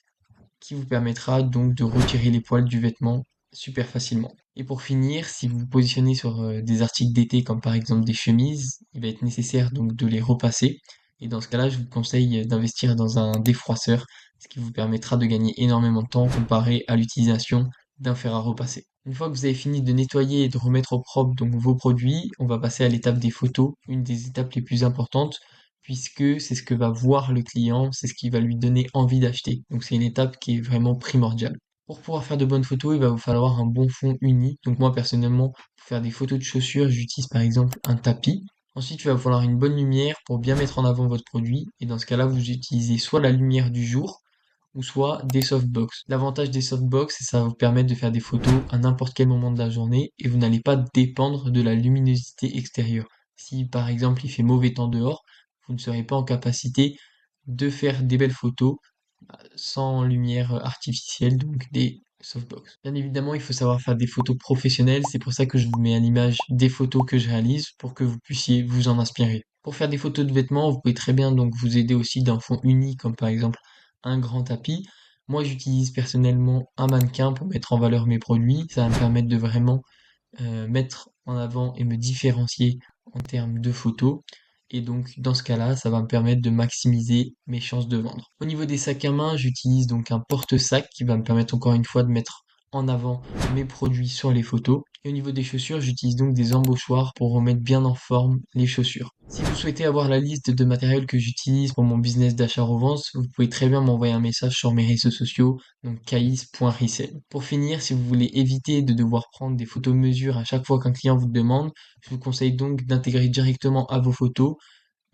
qui vous permettra donc de retirer les poils du vêtement super facilement. Et pour finir, si vous vous positionnez sur des articles d'été comme par exemple des chemises, il va être nécessaire donc de les repasser. Et dans ce cas-là, je vous conseille d'investir dans un défroisseur, ce qui vous permettra de gagner énormément de temps comparé à l'utilisation d'un fer à repasser. Une fois que vous avez fini de nettoyer et de remettre au propre donc vos produits, on va passer à l'étape des photos, une des étapes les plus importantes, puisque c'est ce que va voir le client, c'est ce qui va lui donner envie d'acheter. Donc c'est une étape qui est vraiment primordiale. Pour pouvoir faire de bonnes photos, il va vous falloir un bon fond uni. Donc moi personnellement, pour faire des photos de chaussures, j'utilise par exemple un tapis. Ensuite, il va vous falloir une bonne lumière pour bien mettre en avant votre produit. Et dans ce cas-là, vous utilisez soit la lumière du jour, ou soit des softbox. L'avantage des softbox, c'est que ça va vous permettre de faire des photos à n'importe quel moment de la journée et vous n'allez pas dépendre de la luminosité extérieure. Si par exemple il fait mauvais temps dehors, vous ne serez pas en capacité de faire des belles photos sans lumière artificielle, donc des softbox. Bien évidemment, il faut savoir faire des photos professionnelles, c'est pour ça que je vous mets à l'image des photos que je réalise pour que vous puissiez vous en inspirer. Pour faire des photos de vêtements, vous pouvez très bien donc vous aider aussi d'un fond uni, comme par exemple un grand tapis. Moi, j'utilise personnellement un mannequin pour mettre en valeur mes produits. Ça va me permettre de vraiment mettre en avant et me différencier en termes de photos. Et donc, dans ce cas-là, ça va me permettre de maximiser mes chances de vendre. Au niveau des sacs à main, j'utilise donc un porte-sac qui va me permettre encore une fois de mettre en avant mes produits sur les photos. Et au niveau des chaussures, j'utilise donc des embauchoirs pour remettre bien en forme les chaussures. Si vous souhaitez avoir la liste de matériel que j'utilise pour mon business d'achat-revente, vous pouvez très bien m'envoyer un message sur mes réseaux sociaux, donc caïs.resell. Pour finir, si vous voulez éviter de devoir prendre des photos mesure à chaque fois qu'un client vous demande, je vous conseille donc d'intégrer directement à vos photos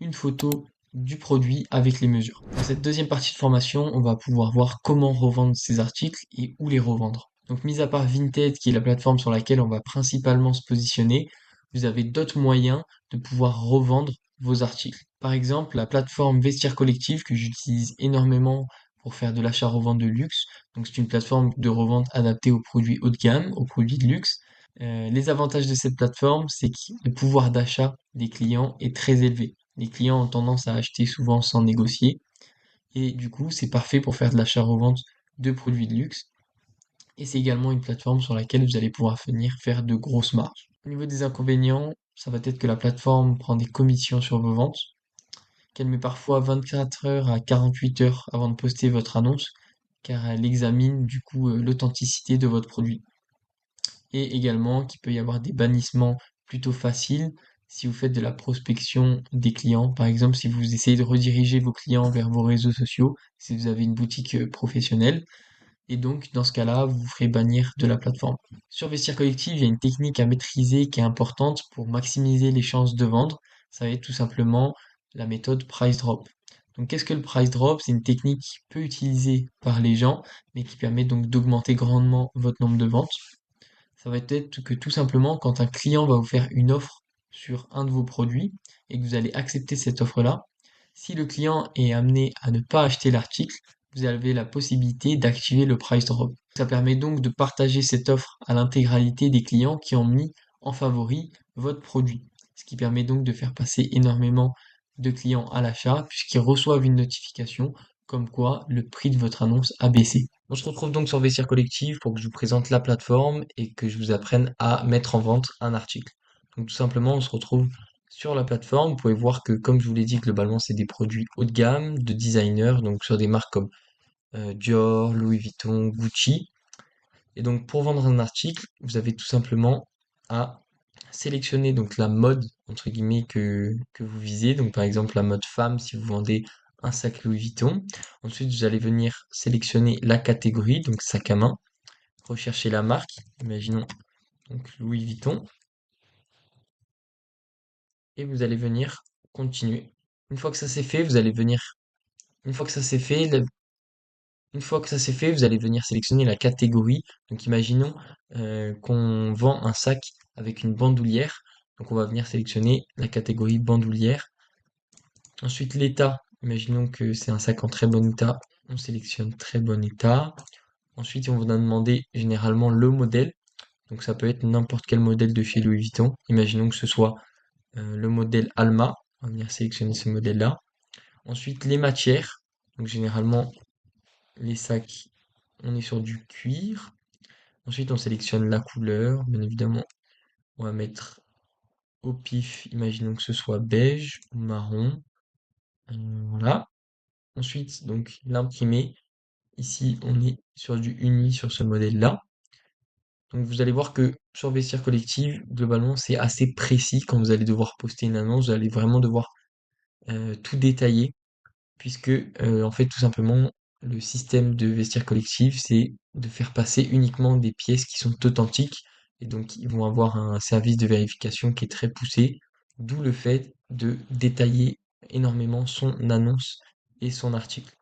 une photo du produit avec les mesures. Dans cette deuxième partie de formation, on va pouvoir voir comment revendre ces articles et où les revendre. Donc, mis à part Vinted, qui est la plateforme sur laquelle on va principalement se positionner, vous avez d'autres moyens de pouvoir revendre vos articles. Par exemple, la plateforme Vestiaire Collectif que j'utilise énormément pour faire de l'achat-revente de luxe. Donc, c'est une plateforme de revente adaptée aux produits haut de gamme, aux produits de luxe. Les avantages de cette plateforme, c'est que le pouvoir d'achat des clients est très élevé. Les clients ont tendance à acheter souvent sans négocier et du coup, c'est parfait pour faire de l'achat-revente de produits de luxe. Et c'est également une plateforme sur laquelle vous allez pouvoir venir faire de grosses marges. Au niveau des inconvénients, ça va être que la plateforme prend des commissions sur vos ventes, qu'elle met parfois 24 heures à 48 heures avant de poster votre annonce, car elle examine du coup l'authenticité de votre produit. Et également qu'il peut y avoir des bannissements plutôt faciles si vous faites de la prospection des clients. Par exemple, si vous essayez de rediriger vos clients vers vos réseaux sociaux, si vous avez une boutique professionnelle, et donc dans ce cas-là, vous vous ferez bannir de la plateforme. Sur Vestiaire Collectif, il y a une technique à maîtriser qui est importante pour maximiser les chances de vendre. Ça va être tout simplement la méthode price drop. Donc qu'est-ce que le price drop? C'est une technique peu utilisée par les gens, mais qui permet donc d'augmenter grandement votre nombre de ventes. Ça va être que tout simplement, quand un client va vous faire une offre sur un de vos produits et que vous allez accepter cette offre-là, si le client est amené à ne pas acheter l'article, vous avez la possibilité d'activer le price drop. Ça permet donc de partager cette offre à l'intégralité des clients qui ont mis en favori votre produit. Ce qui permet donc de faire passer énormément de clients à l'achat puisqu'ils reçoivent une notification comme quoi le prix de votre annonce a baissé. On se retrouve donc sur Vestiaire Collectif pour que je vous présente la plateforme et que je vous apprenne à mettre en vente un article. Donc tout simplement, on se retrouve sur la plateforme. Vous pouvez voir que, comme je vous l'ai dit, globalement, c'est des produits haut de gamme, de designers, donc sur des marques comme Dior, Louis Vuitton, Gucci. Et donc pour vendre un article, vous avez tout simplement à sélectionner donc la mode entre guillemets que vous visez. Donc par exemple la mode femme si vous vendez un sac Louis Vuitton. Ensuite vous allez venir sélectionner la catégorie, donc sac à main, rechercher la marque, imaginons donc Louis Vuitton, et vous allez venir continuer. Une fois que ça c'est fait, vous allez venir. Une fois que ça c'est fait, Une fois que ça c'est fait, vous allez venir sélectionner la catégorie. Donc imaginons qu'on vend un sac avec une bandoulière. Donc on va venir sélectionner la catégorie bandoulière. Ensuite l'état. Imaginons que c'est un sac en très bon état. On sélectionne très bon état. Ensuite on va demander généralement le modèle. Donc ça peut être n'importe quel modèle de chez Louis Vuitton. Imaginons que ce soit le modèle Alma. On va venir sélectionner ce modèle-là. Ensuite les matières. Donc généralement les sacs, on est sur du cuir. Ensuite, on sélectionne la couleur, bien évidemment. On va mettre au pif, imaginons que ce soit beige ou marron. Voilà. Ensuite, donc l'imprimer. Ici, on est sur du uni sur ce modèle-là. Donc vous allez voir que sur Vestiaire Collective, globalement, c'est assez précis quand vous allez devoir poster une annonce. Vous allez vraiment devoir tout détailler, puisque en fait, tout simplement, le système de Vestiaire Collective, c'est de faire passer uniquement des pièces qui sont authentiques. Et donc, ils vont avoir un service de vérification qui est très poussé, d'où le fait de détailler énormément son annonce et son article.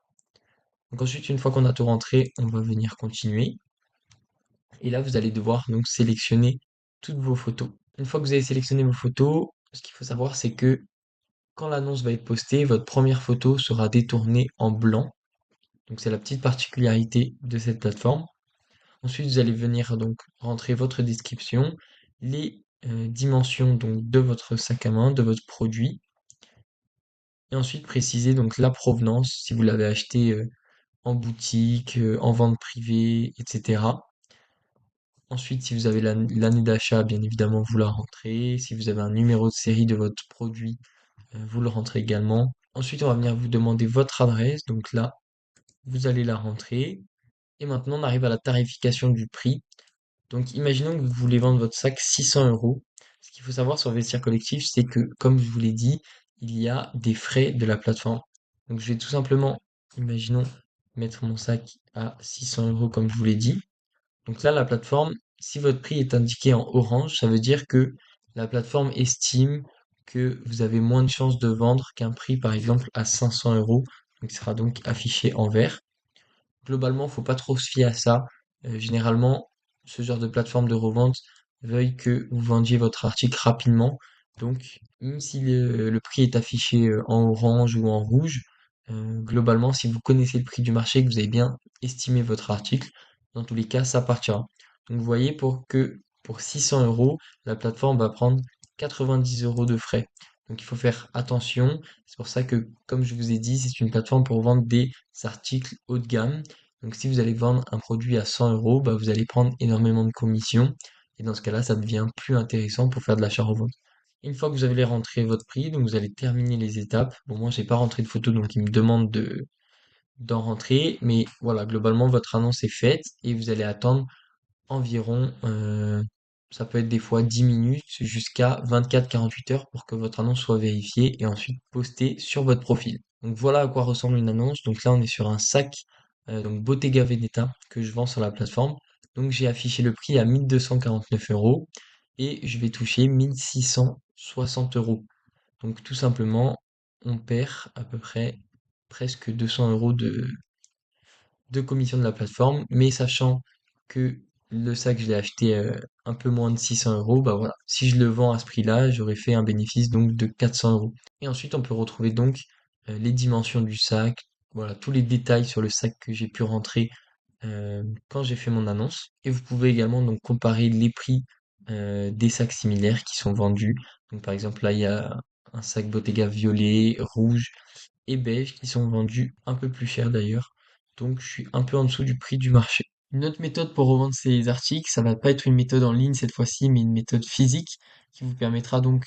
Donc ensuite, une fois qu'on a tout rentré, on va venir continuer. Et là, vous allez devoir donc sélectionner toutes vos photos. Une fois que vous avez sélectionné vos photos, ce qu'il faut savoir, c'est que quand l'annonce va être postée, votre première photo sera détournée en blanc. Donc c'est la petite particularité de cette plateforme. Ensuite, vous allez venir donc rentrer votre description, les dimensions donc de votre sac à main, de votre produit, et ensuite préciser donc la provenance, si vous l'avez acheté en boutique, en vente privée, etc. Ensuite, si vous avez l'année d'achat, bien évidemment, vous la rentrez. Si vous avez un numéro de série de votre produit, vous le rentrez également. Ensuite, on va venir vous demander votre adresse. Donc là, vous allez la rentrer. Et maintenant, on arrive à la tarification du prix. Donc, imaginons que vous voulez vendre votre sac 600 euros. Ce qu'il faut savoir sur Vestiaire Collectif, c'est que, comme je vous l'ai dit, il y a des frais de la plateforme. Donc, je vais tout simplement, imaginons, mettre mon sac à 600 euros, comme je vous l'ai dit. Donc là, la plateforme, si votre prix est indiqué en orange, ça veut dire que la plateforme estime que vous avez moins de chances de vendre qu'un prix, par exemple, à 500 euros. Donc, il sera donc affiché en vert. Globalement, faut pas trop se fier à ça. Généralement, ce genre de plateforme de revente veuille que vous vendiez votre article rapidement. Donc, même si le prix est affiché en orange ou en rouge, globalement, si vous connaissez le prix du marché, que vous avez bien estimé votre article, dans tous les cas, ça partira. Donc, vous voyez, pour 600 euros, la plateforme va prendre 90 euros de frais. Donc, il faut faire attention. C'est pour ça que, comme je vous ai dit, c'est une plateforme pour vendre des articles haut de gamme. Donc si vous allez vendre un produit à 100 euros, bah, vous allez prendre énormément de commissions. Et dans ce cas-là, ça devient plus intéressant pour faire de l'achat-revente. Une fois que vous avez rentré votre prix, donc vous allez terminer les étapes. Bon, moi, j'ai pas rentré de photo, donc il me demande d'en rentrer. Mais voilà, globalement, votre annonce est faite et vous allez attendre environ, ça peut être des fois 10 minutes jusqu'à 24-48 heures pour que votre annonce soit vérifiée et ensuite postée sur votre profil. Donc voilà à quoi ressemble une annonce. Donc là, on est sur un sac, donc Bottega Veneta que je vends sur la plateforme. Donc j'ai affiché le prix à 1249 euros et je vais toucher 1660 euros. Donc tout simplement, on perd à peu près presque 200 euros de commission de la plateforme, mais sachant que le sac, je l'ai acheté un peu moins de 600 euros, bah voilà. Si je le vends à ce prix-là, j'aurais fait un bénéfice donc de 400 euros. Et ensuite, on peut retrouver donc les dimensions du sac, voilà, tous les détails sur le sac que j'ai pu rentrer quand j'ai fait mon annonce. Et vous pouvez également donc comparer les prix des sacs similaires qui sont vendus. Donc par exemple, là, il y a un sac Bottega violet, rouge et beige qui sont vendus un peu plus cher d'ailleurs. Donc je suis un peu en dessous du prix du marché. Une autre méthode pour revendre ces articles, ça va pas être une méthode en ligne cette fois-ci, mais une méthode physique qui vous permettra donc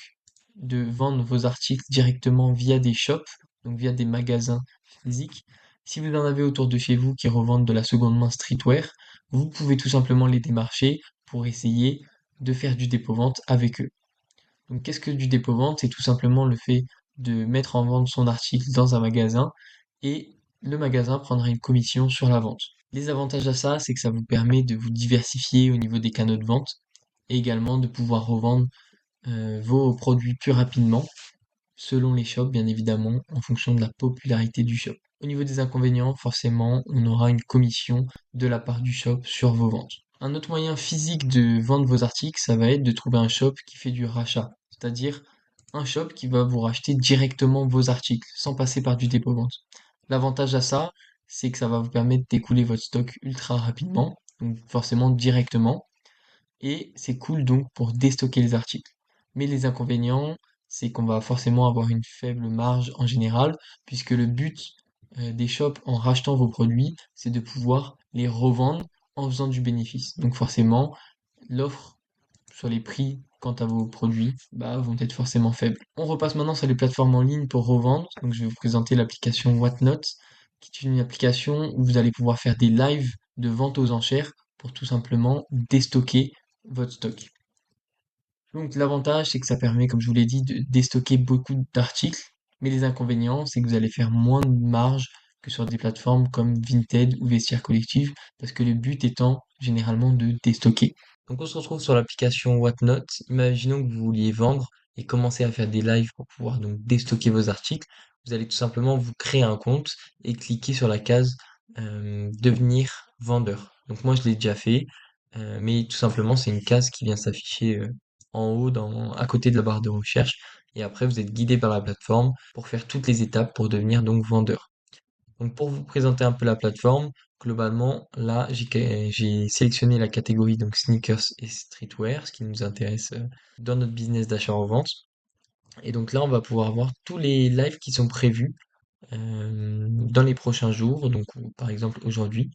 de vendre vos articles directement via des shops, donc via des magasins physiques. Si vous en avez autour de chez vous qui revendent de la seconde main streetwear, vous pouvez tout simplement les démarcher pour essayer de faire du dépôt-vente avec eux. Donc, qu'est-ce que du dépôt-vente? C'est tout simplement le fait de mettre en vente son article dans un magasin et le magasin prendra une commission sur la vente. Les avantages à ça, c'est que ça vous permet de vous diversifier au niveau des canaux de vente et également de pouvoir revendre vos produits plus rapidement selon les shops, bien évidemment, en fonction de la popularité du shop. Au niveau des inconvénients, forcément, on aura une commission de la part du shop sur vos ventes. Un autre moyen physique de vendre vos articles, ça va être de trouver un shop qui fait du rachat, c'est-à-dire un shop qui va vous racheter directement vos articles sans passer par du dépôt-vente. L'avantage à ça, c'est que ça va vous permettre d'écouler votre stock ultra rapidement, donc forcément directement, et c'est cool donc pour déstocker les articles. Mais les inconvénients, c'est qu'on va forcément avoir une faible marge en général, puisque le but des shops en rachetant vos produits, c'est de pouvoir les revendre en faisant du bénéfice. Donc forcément, l'offre sur les prix quant à vos produits, vont être forcément faibles. On repasse maintenant sur les plateformes en ligne pour revendre. Donc, je vais vous présenter l'application Whatnot, qui est une application où vous allez pouvoir faire des lives de vente aux enchères pour tout simplement déstocker votre stock. Donc l'avantage, c'est que ça permet, comme je vous l'ai dit, de déstocker beaucoup d'articles, mais les inconvénients, c'est que vous allez faire moins de marge que sur des plateformes comme Vinted ou Vestiaire Collective, parce que le but étant généralement de déstocker. Donc on se retrouve sur l'application Whatnot. Imaginons que vous vouliez vendre et commencer à faire des lives pour pouvoir donc déstocker vos articles. Vous allez tout simplement vous créer un compte et cliquer sur la case devenir vendeur. Donc moi je l'ai déjà fait, mais tout simplement c'est une case qui vient s'afficher en haut à côté de la barre de recherche. Et après, vous êtes guidé par la plateforme pour faire toutes les étapes pour devenir donc vendeur. Donc pour vous présenter un peu la plateforme, globalement, là, j'ai sélectionné la catégorie donc sneakers et streetwear, ce qui nous intéresse dans notre business d'achat-revente. Et donc là, on va pouvoir voir tous les lives qui sont prévus dans les prochains jours, donc par exemple aujourd'hui.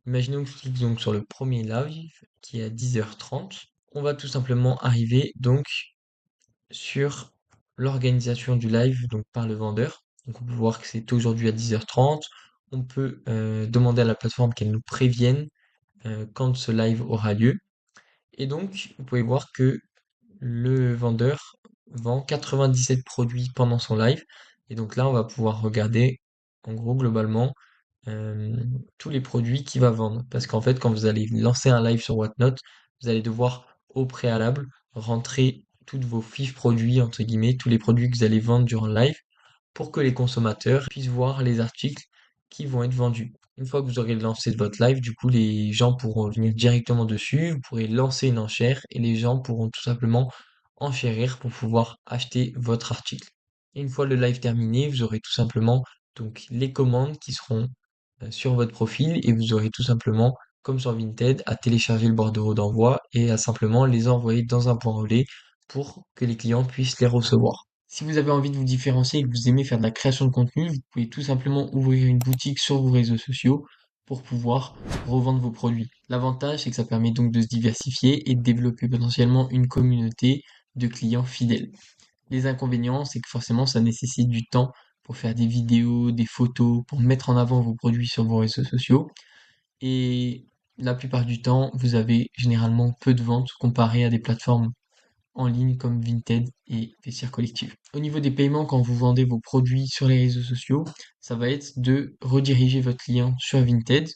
Imaginons que je clique donc sur le premier live qui est à 10h30. On va tout simplement arriver donc sur l'organisation du live donc par le vendeur. Donc on peut voir que c'est aujourd'hui à 10h30. On peut demander à la plateforme qu'elle nous prévienne quand ce live aura lieu. Et donc vous pouvez voir que le vendeur vend 97 produits pendant son live. Et donc là on va pouvoir regarder en gros globalement euh, tous les produits qu'il va vendre. Parce qu'en fait, quand vous allez lancer un live sur Whatnot, vous allez devoir au préalable rentrer toutes vos fiches produits, entre guillemets, tous les produits que vous allez vendre durant le live pour que les consommateurs puissent voir les articles qui vont être vendus. Une fois que vous aurez lancé votre live, du coup, les gens pourront venir directement dessus, vous pourrez lancer une enchère et les gens pourront tout simplement enchérir pour pouvoir acheter votre article. Et une fois le live terminé, vous aurez tout simplement donc les commandes qui seront sur votre profil et vous aurez tout simplement, comme sur Vinted, à télécharger le bordereau d'envoi et à simplement les envoyer dans un point relais pour que les clients puissent les recevoir. Si vous avez envie de vous différencier et que vous aimez faire de la création de contenu, vous pouvez tout simplement ouvrir une boutique sur vos réseaux sociaux pour pouvoir revendre vos produits. L'avantage, c'est que ça permet donc de se diversifier et de développer potentiellement une communauté de clients fidèles. Les inconvénients, c'est que forcément, ça nécessite du temps pour faire des vidéos, des photos, pour mettre en avant vos produits sur vos réseaux sociaux. Et la plupart du temps, vous avez généralement peu de ventes comparé à des plateformes en ligne comme Vinted et Vestiaire Collective. Au niveau des paiements, quand vous vendez vos produits sur les réseaux sociaux, ça va être de rediriger votre client sur Vinted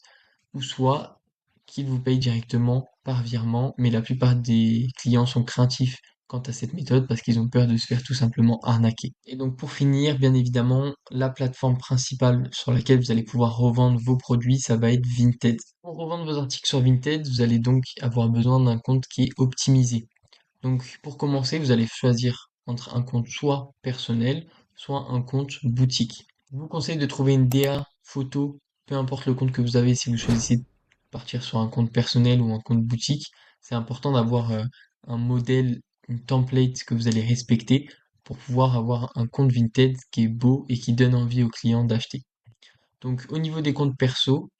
ou soit qu'il vous paye directement par virement, mais la plupart des clients sont craintifs quant à cette méthode parce qu'ils ont peur de se faire tout simplement arnaquer. Et donc pour finir, bien évidemment, la plateforme principale sur laquelle vous allez pouvoir revendre vos produits, ça va être Vinted. Pour revendre vos articles sur Vinted, vous allez donc avoir besoin d'un compte qui est optimisé. Donc pour commencer, vous allez choisir entre un compte soit personnel, soit un compte boutique. Je vous conseille de trouver une DA photo, peu importe le compte que vous avez, si vous choisissez de partir sur un compte personnel ou un compte boutique, c'est important d'avoir un modèle, une template que vous allez respecter pour pouvoir avoir un compte Vinted qui est beau et qui donne envie aux clients d'acheter. Donc au niveau des comptes perso,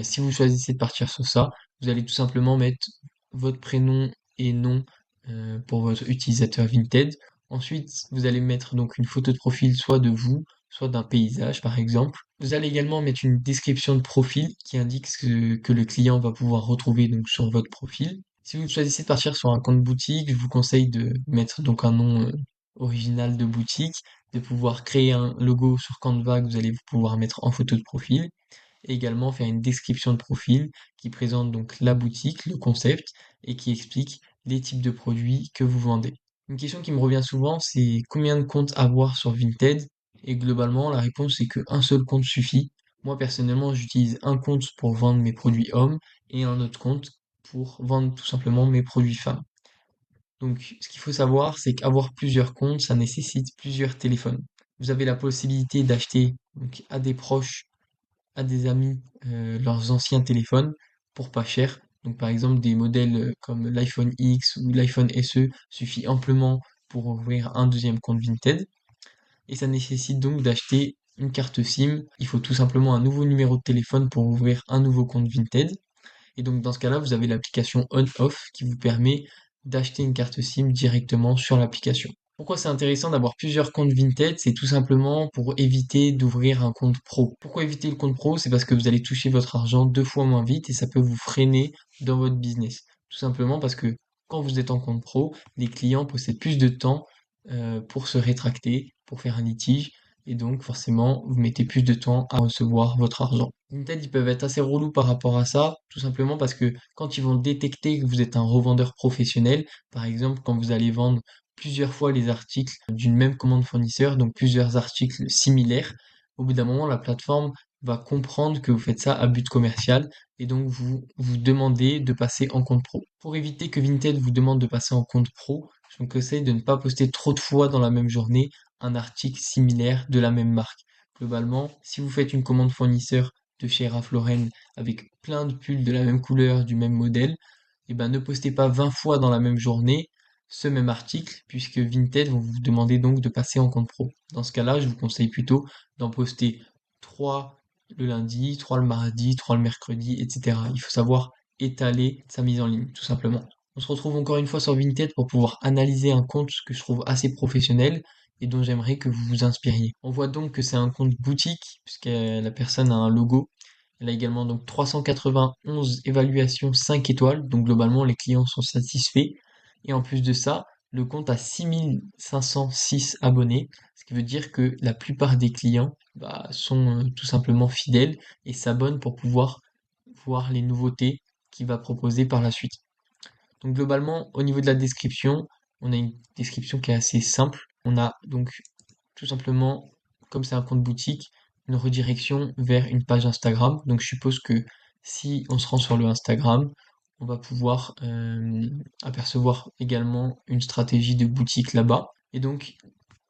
si vous choisissez de partir sur ça, vous allez tout simplement mettre votre prénom et nom pour votre utilisateur Vinted. Ensuite, vous allez mettre donc une photo de profil soit de vous, soit d'un paysage par exemple. Vous allez également mettre une description de profil qui indique ce que le client va pouvoir retrouver donc sur votre profil. Si vous choisissez de partir sur un compte boutique, je vous conseille de mettre donc un nom original de boutique, de pouvoir créer un logo sur Canva que vous allez pouvoir mettre en photo de profil et également faire une description de profil qui présente donc la boutique, le concept et qui explique les types de produits que vous vendez. Une question qui me revient souvent, c'est combien de comptes avoir sur Vinted? Et globalement, la réponse c'est qu'un seul compte suffit. Moi personnellement, j'utilise un compte pour vendre mes produits hommes et un autre compte pour vendre tout simplement mes produits femmes. Donc, ce qu'il faut savoir, c'est qu'avoir plusieurs comptes, ça nécessite plusieurs téléphones. Vous avez la possibilité d'acheter donc, à des proches, à des amis, leurs anciens téléphones pour pas cher. Donc, par exemple, des modèles comme l'iPhone X ou l'iPhone SE suffit amplement pour ouvrir un deuxième compte Vinted. Et ça nécessite donc d'acheter une carte SIM. Il faut tout simplement un nouveau numéro de téléphone pour ouvrir un nouveau compte Vinted. Et donc dans ce cas-là, vous avez l'application On-Off qui vous permet d'acheter une carte SIM directement sur l'application. Pourquoi c'est intéressant d'avoir plusieurs comptes Vinted? C'est tout simplement pour éviter d'ouvrir un compte pro. Pourquoi éviter le compte pro? C'est parce que vous allez toucher votre argent 2 fois moins vite et ça peut vous freiner dans votre business. Tout simplement parce que quand vous êtes en compte pro, les clients possèdent plus de temps pour se rétracter, pour faire un litige, et donc forcément vous mettez plus de temps à recevoir votre argent. Vinted, ils peuvent être assez relous par rapport à ça, tout simplement parce que quand ils vont détecter que vous êtes un revendeur professionnel, par exemple quand vous allez vendre plusieurs fois les articles d'une même commande fournisseur, donc plusieurs articles similaires, au bout d'un moment, la plateforme va comprendre que vous faites ça à but commercial et donc vous demandez de passer en compte pro. Pour éviter que Vinted vous demande de passer en compte pro, je vous conseille de ne pas poster trop de fois dans la même journée un article similaire de la même marque. Globalement, si vous faites une commande fournisseur de chez Ralph Lauren avec plein de pulls de la même couleur, du même modèle, et ben ne postez pas 20 fois dans la même journée ce même article, puisque Vinted vont vous demander donc de passer en compte pro. Dans ce cas-là, je vous conseille plutôt d'en poster 3 le lundi, 3 le mardi, 3 le mercredi, etc. Il faut savoir étaler sa mise en ligne, tout simplement. On se retrouve encore une fois sur Vinted pour pouvoir analyser un compte que je trouve assez professionnel et dont j'aimerais que vous vous inspiriez. On voit donc que c'est un compte boutique, puisque la personne a un logo. Elle a également donc 391 évaluations 5 étoiles, donc globalement les clients sont satisfaits. Et en plus de ça, le compte a 6506 abonnés, ce qui veut dire que la plupart des clients sont tout simplement fidèles et s'abonnent pour pouvoir voir les nouveautés qu'il va proposer par la suite. Donc globalement, au niveau de la description, on a une description qui est assez simple. On a donc tout simplement, comme c'est un compte boutique, une redirection vers une page Instagram. Donc je suppose que si on se rend sur le Instagram, on va pouvoir apercevoir également une stratégie de boutique là-bas. Et donc,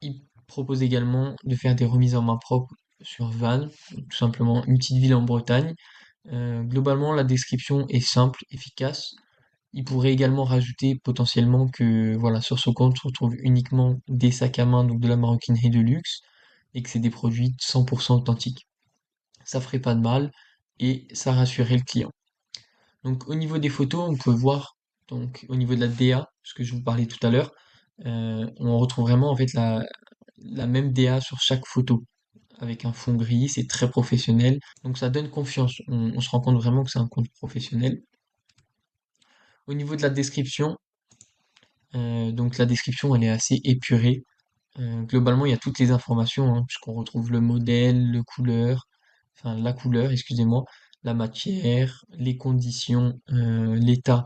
il propose également de faire des remises en main propre sur Vannes, tout simplement une petite ville en Bretagne. Globalement, la description est simple, efficace. Il pourrait également rajouter potentiellement que voilà, sur ce compte on retrouve uniquement des sacs à main, donc de la maroquinerie de luxe, et que c'est des produits 100% authentiques. Ça ferait pas de mal et ça rassurerait le client. Donc au niveau des photos, on peut voir donc au niveau de la DA, ce que je vous parlais tout à l'heure, on retrouve vraiment en fait la même DA sur chaque photo avec un fond gris, c'est très professionnel, donc ça donne confiance. On se rend compte vraiment que c'est un compte professionnel. Au niveau de la description, donc la description elle est assez épurée. Globalement, il y a toutes les informations, hein, puisqu'on retrouve le modèle, la couleur, excusez-moi, la matière, les conditions, l'état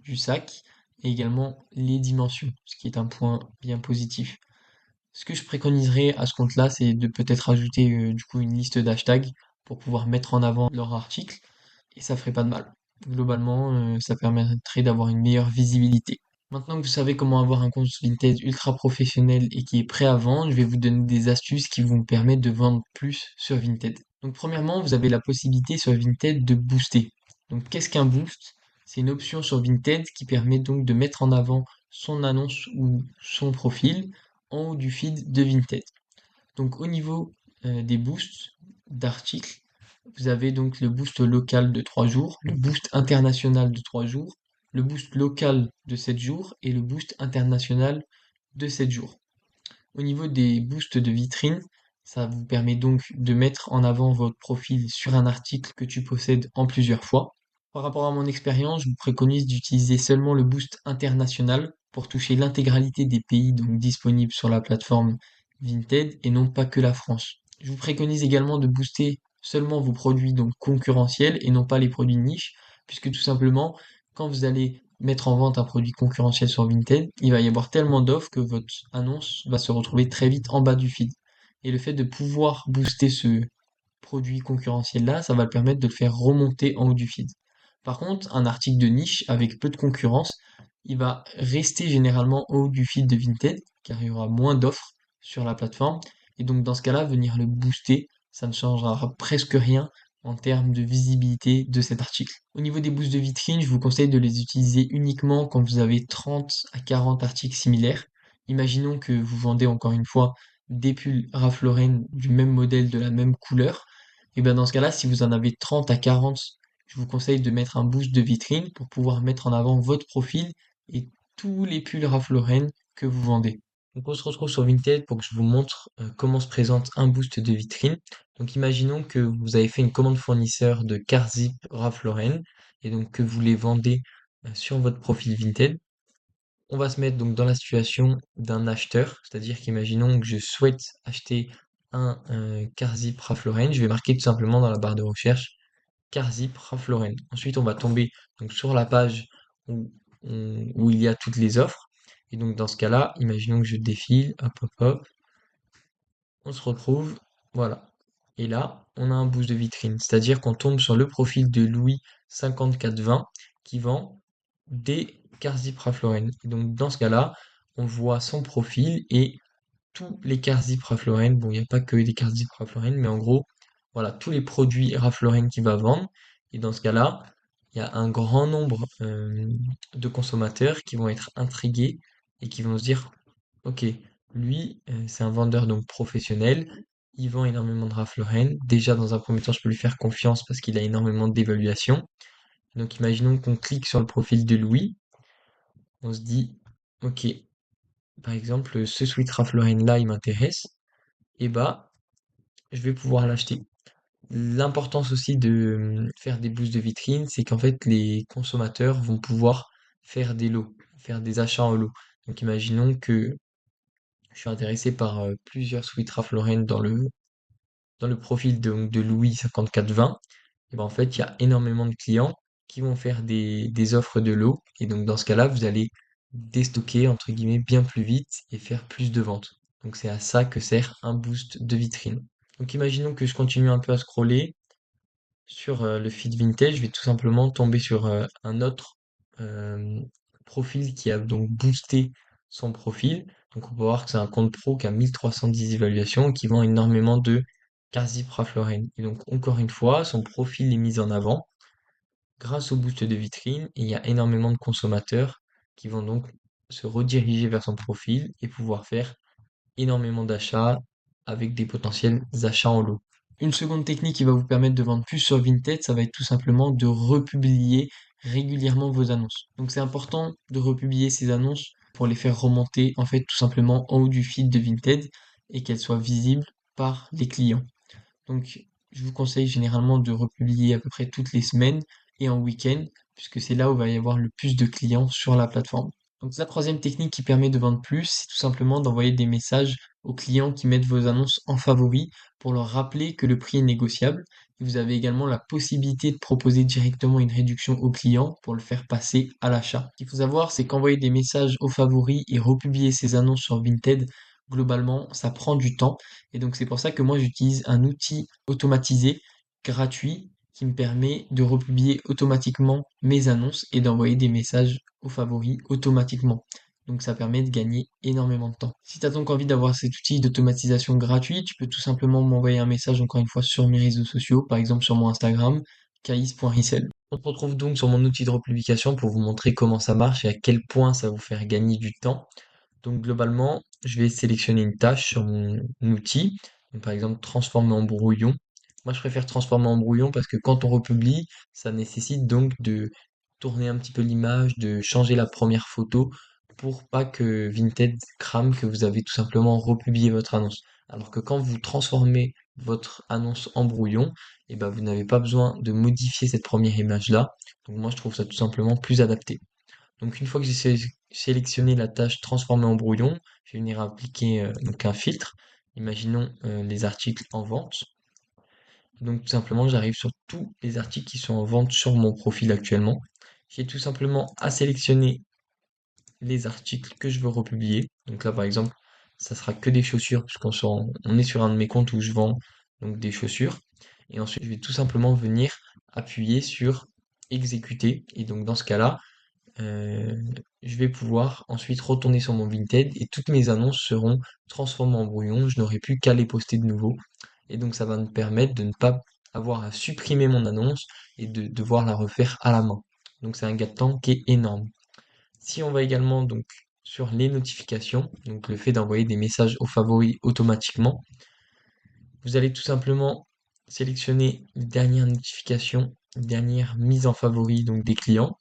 du sac, et également les dimensions, ce qui est un point bien positif. Ce que je préconiserais à ce compte-là, c'est de peut-être ajouter du coup une liste d'hashtags pour pouvoir mettre en avant leur article, et ça ferait pas de mal. Globalement, ça permettrait d'avoir une meilleure visibilité. Maintenant que vous savez comment avoir un compte Vinted ultra professionnel et qui est prêt à vendre, je vais vous donner des astuces qui vont vous permettre de vendre plus sur Vinted. Donc premièrement, vous avez la possibilité sur Vinted de booster. Donc qu'est-ce qu'un boost? C'est une option sur Vinted qui permet donc de mettre en avant son annonce ou son profil en haut du feed de Vinted. Donc au niveau des boosts d'articles, vous avez donc le boost local de 3 jours, le boost international de 3 jours, le boost local de 7 jours et le boost international de 7 jours. Au niveau des boosts de vitrine, ça vous permet donc de mettre en avant votre profil sur un article que tu possèdes en plusieurs fois. Par rapport à mon expérience, je vous préconise d'utiliser seulement le boost international pour toucher l'intégralité des pays donc disponibles sur la plateforme Vinted et non pas que la France. Je vous préconise également de booster seulement vos produits donc concurrentiels et non pas les produits de niche, puisque tout simplement, quand vous allez mettre en vente un produit concurrentiel sur Vinted, il va y avoir tellement d'offres que votre annonce va se retrouver très vite en bas du feed. Et le fait de pouvoir booster ce produit concurrentiel là, ça va le permettre de le faire remonter en haut du feed. Par contre, un article de niche avec peu de concurrence, il va rester généralement en haut du feed de Vinted, car il y aura moins d'offres sur la plateforme. Et donc dans ce cas-là, venir le booster, ça ne changera presque rien en termes de visibilité de cet article. Au niveau des boosts de vitrine, je vous conseille de les utiliser uniquement quand vous avez 30 à 40 articles similaires. Imaginons que vous vendez encore une fois des pulls Ralph Lauren du même modèle, de la même couleur. Et bien dans ce cas-là, si vous en avez 30 à 40, je vous conseille de mettre un boost de vitrine pour pouvoir mettre en avant votre profil et tous les pulls Ralph Lauren que vous vendez. Donc on se retrouve sur Vinted pour que je vous montre comment se présente un boost de vitrine. Donc imaginons que vous avez fait une commande fournisseur de Carzip Ralph Lauren et donc que vous les vendez sur votre profil Vinted. On va se mettre donc dans la situation d'un acheteur, c'est-à-dire qu'imaginons que je souhaite acheter un Carzip Ralph Lauren, je vais marquer tout simplement dans la barre de recherche Carzip Ralph Lauren. Ensuite, on va tomber donc sur la page où, où il y a toutes les offres. Et donc dans ce cas-là, imaginons que je défile, hop hop hop, on se retrouve, voilà. Et là, on a un boost de vitrine, c'est-à-dire qu'on tombe sur le profil de Louis 5420 qui vend des Carzip Ralph Lauren. Et donc dans ce cas-là, on voit son profil et tous les Carzip Ralph Lauren. Bon, il n'y a pas que des Carzip Ralph Lauren, mais en gros, voilà, tous les produits Ralph Lauren qu'il va vendre. Et dans ce cas-là, il y a un grand nombre de consommateurs qui vont être intrigués et qui vont se dire, ok, lui, c'est un vendeur donc professionnel, il vend énormément de Ralph Lauren. Déjà, dans un premier temps, je peux lui faire confiance parce qu'il a énormément d'évaluation. Donc, imaginons qu'on clique sur le profil de Louis, on se dit, ok, par exemple, ce sweat Ralph Lauren là, il m'intéresse, et bah, je vais pouvoir l'acheter. L'importance aussi de faire des boosts de vitrine, c'est qu'en fait, les consommateurs vont pouvoir faire des lots, faire des achats en lot. Donc, imaginons que je suis intéressé par plusieurs sweats Ralph Lauren dans le profil de Louis 5420. Et ben, en fait, il y a énormément de clients qui vont faire des offres de lots. Et donc, dans ce cas-là, vous allez déstocker, entre guillemets, bien plus vite et faire plus de ventes. Donc, c'est à ça que sert un boost de vitrine. Donc, imaginons que je continue un peu à scroller sur le feed vintage, je vais tout simplement tomber sur un autre euh, profil qui a donc boosté son profil. Donc on peut voir que c'est un compte pro qui a 1310 évaluations et qui vend énormément de Casip Ralph Lauren. Et donc encore une fois, son profil est mis en avant grâce au boost de vitrine et il y a énormément de consommateurs qui vont donc se rediriger vers son profil et pouvoir faire énormément d'achats avec des potentiels achats en lot. Une seconde technique qui va vous permettre de vendre plus sur Vinted, ça va être tout simplement de republier régulièrement vos annonces. Donc c'est important de republier ces annonces pour les faire remonter en fait tout simplement en haut du feed de Vinted et qu'elles soient visibles par les clients. Donc je vous conseille généralement de republier à peu près toutes les semaines et en week-end puisque c'est là où va y avoir le plus de clients sur la plateforme. Donc la troisième technique qui permet de vendre plus, c'est tout simplement d'envoyer des messages aux clients qui mettent vos annonces en favori pour leur rappeler que le prix est négociable. Et vous avez également la possibilité de proposer directement une réduction aux clients pour le faire passer à l'achat. Ce qu'il faut savoir, c'est qu'envoyer des messages aux favoris et republier ces annonces sur Vinted, globalement, ça prend du temps. Et donc c'est pour ça que moi j'utilise un outil automatisé, gratuit, qui me permet de republier automatiquement mes annonces et d'envoyer des messages aux favoris automatiquement. Donc ça permet de gagner énormément de temps. Si tu as donc envie d'avoir cet outil d'automatisation gratuit, tu peux tout simplement m'envoyer un message encore une fois sur mes réseaux sociaux, par exemple sur mon Instagram, caïs.ricel. On se retrouve donc sur mon outil de republication pour vous montrer comment ça marche et à quel point ça va vous faire gagner du temps. Donc globalement, je vais sélectionner une tâche sur mon outil. Donc, par exemple, transformer en brouillon. Moi, je préfère transformer en brouillon parce que quand on republie, ça nécessite donc de tourner un petit peu l'image, de changer la première photo pour pas que Vinted crame que vous avez tout simplement republié votre annonce. Alors que quand vous transformez votre annonce en brouillon, et ben vous n'avez pas besoin de modifier cette première image-là. Donc moi, je trouve ça tout simplement plus adapté. Donc une fois que j'ai sélectionné la tâche transformer en brouillon, je vais venir appliquer donc un filtre. Imaginons les articles en vente. Donc tout simplement, j'arrive sur tous les articles qui sont en vente sur mon profil actuellement. J'ai tout simplement à sélectionner les articles que je veux republier. Donc là, par exemple, ça sera que des chaussures, on est sur un de mes comptes où je vends donc des chaussures. Et ensuite, je vais tout simplement venir appuyer sur exécuter. Et donc dans ce cas-là, euh, je vais pouvoir ensuite retourner sur mon Vinted et toutes mes annonces seront transformées en brouillon. Je n'aurai plus qu'à les poster de nouveau. Et donc ça va me permettre de ne pas avoir à supprimer mon annonce et de devoir la refaire à la main. Donc c'est un gain de temps qui est énorme. Si on va également donc sur les notifications, donc le fait d'envoyer des messages aux favoris automatiquement, vous allez tout simplement sélectionner les dernières notifications, les dernières mises en favoris donc des clients.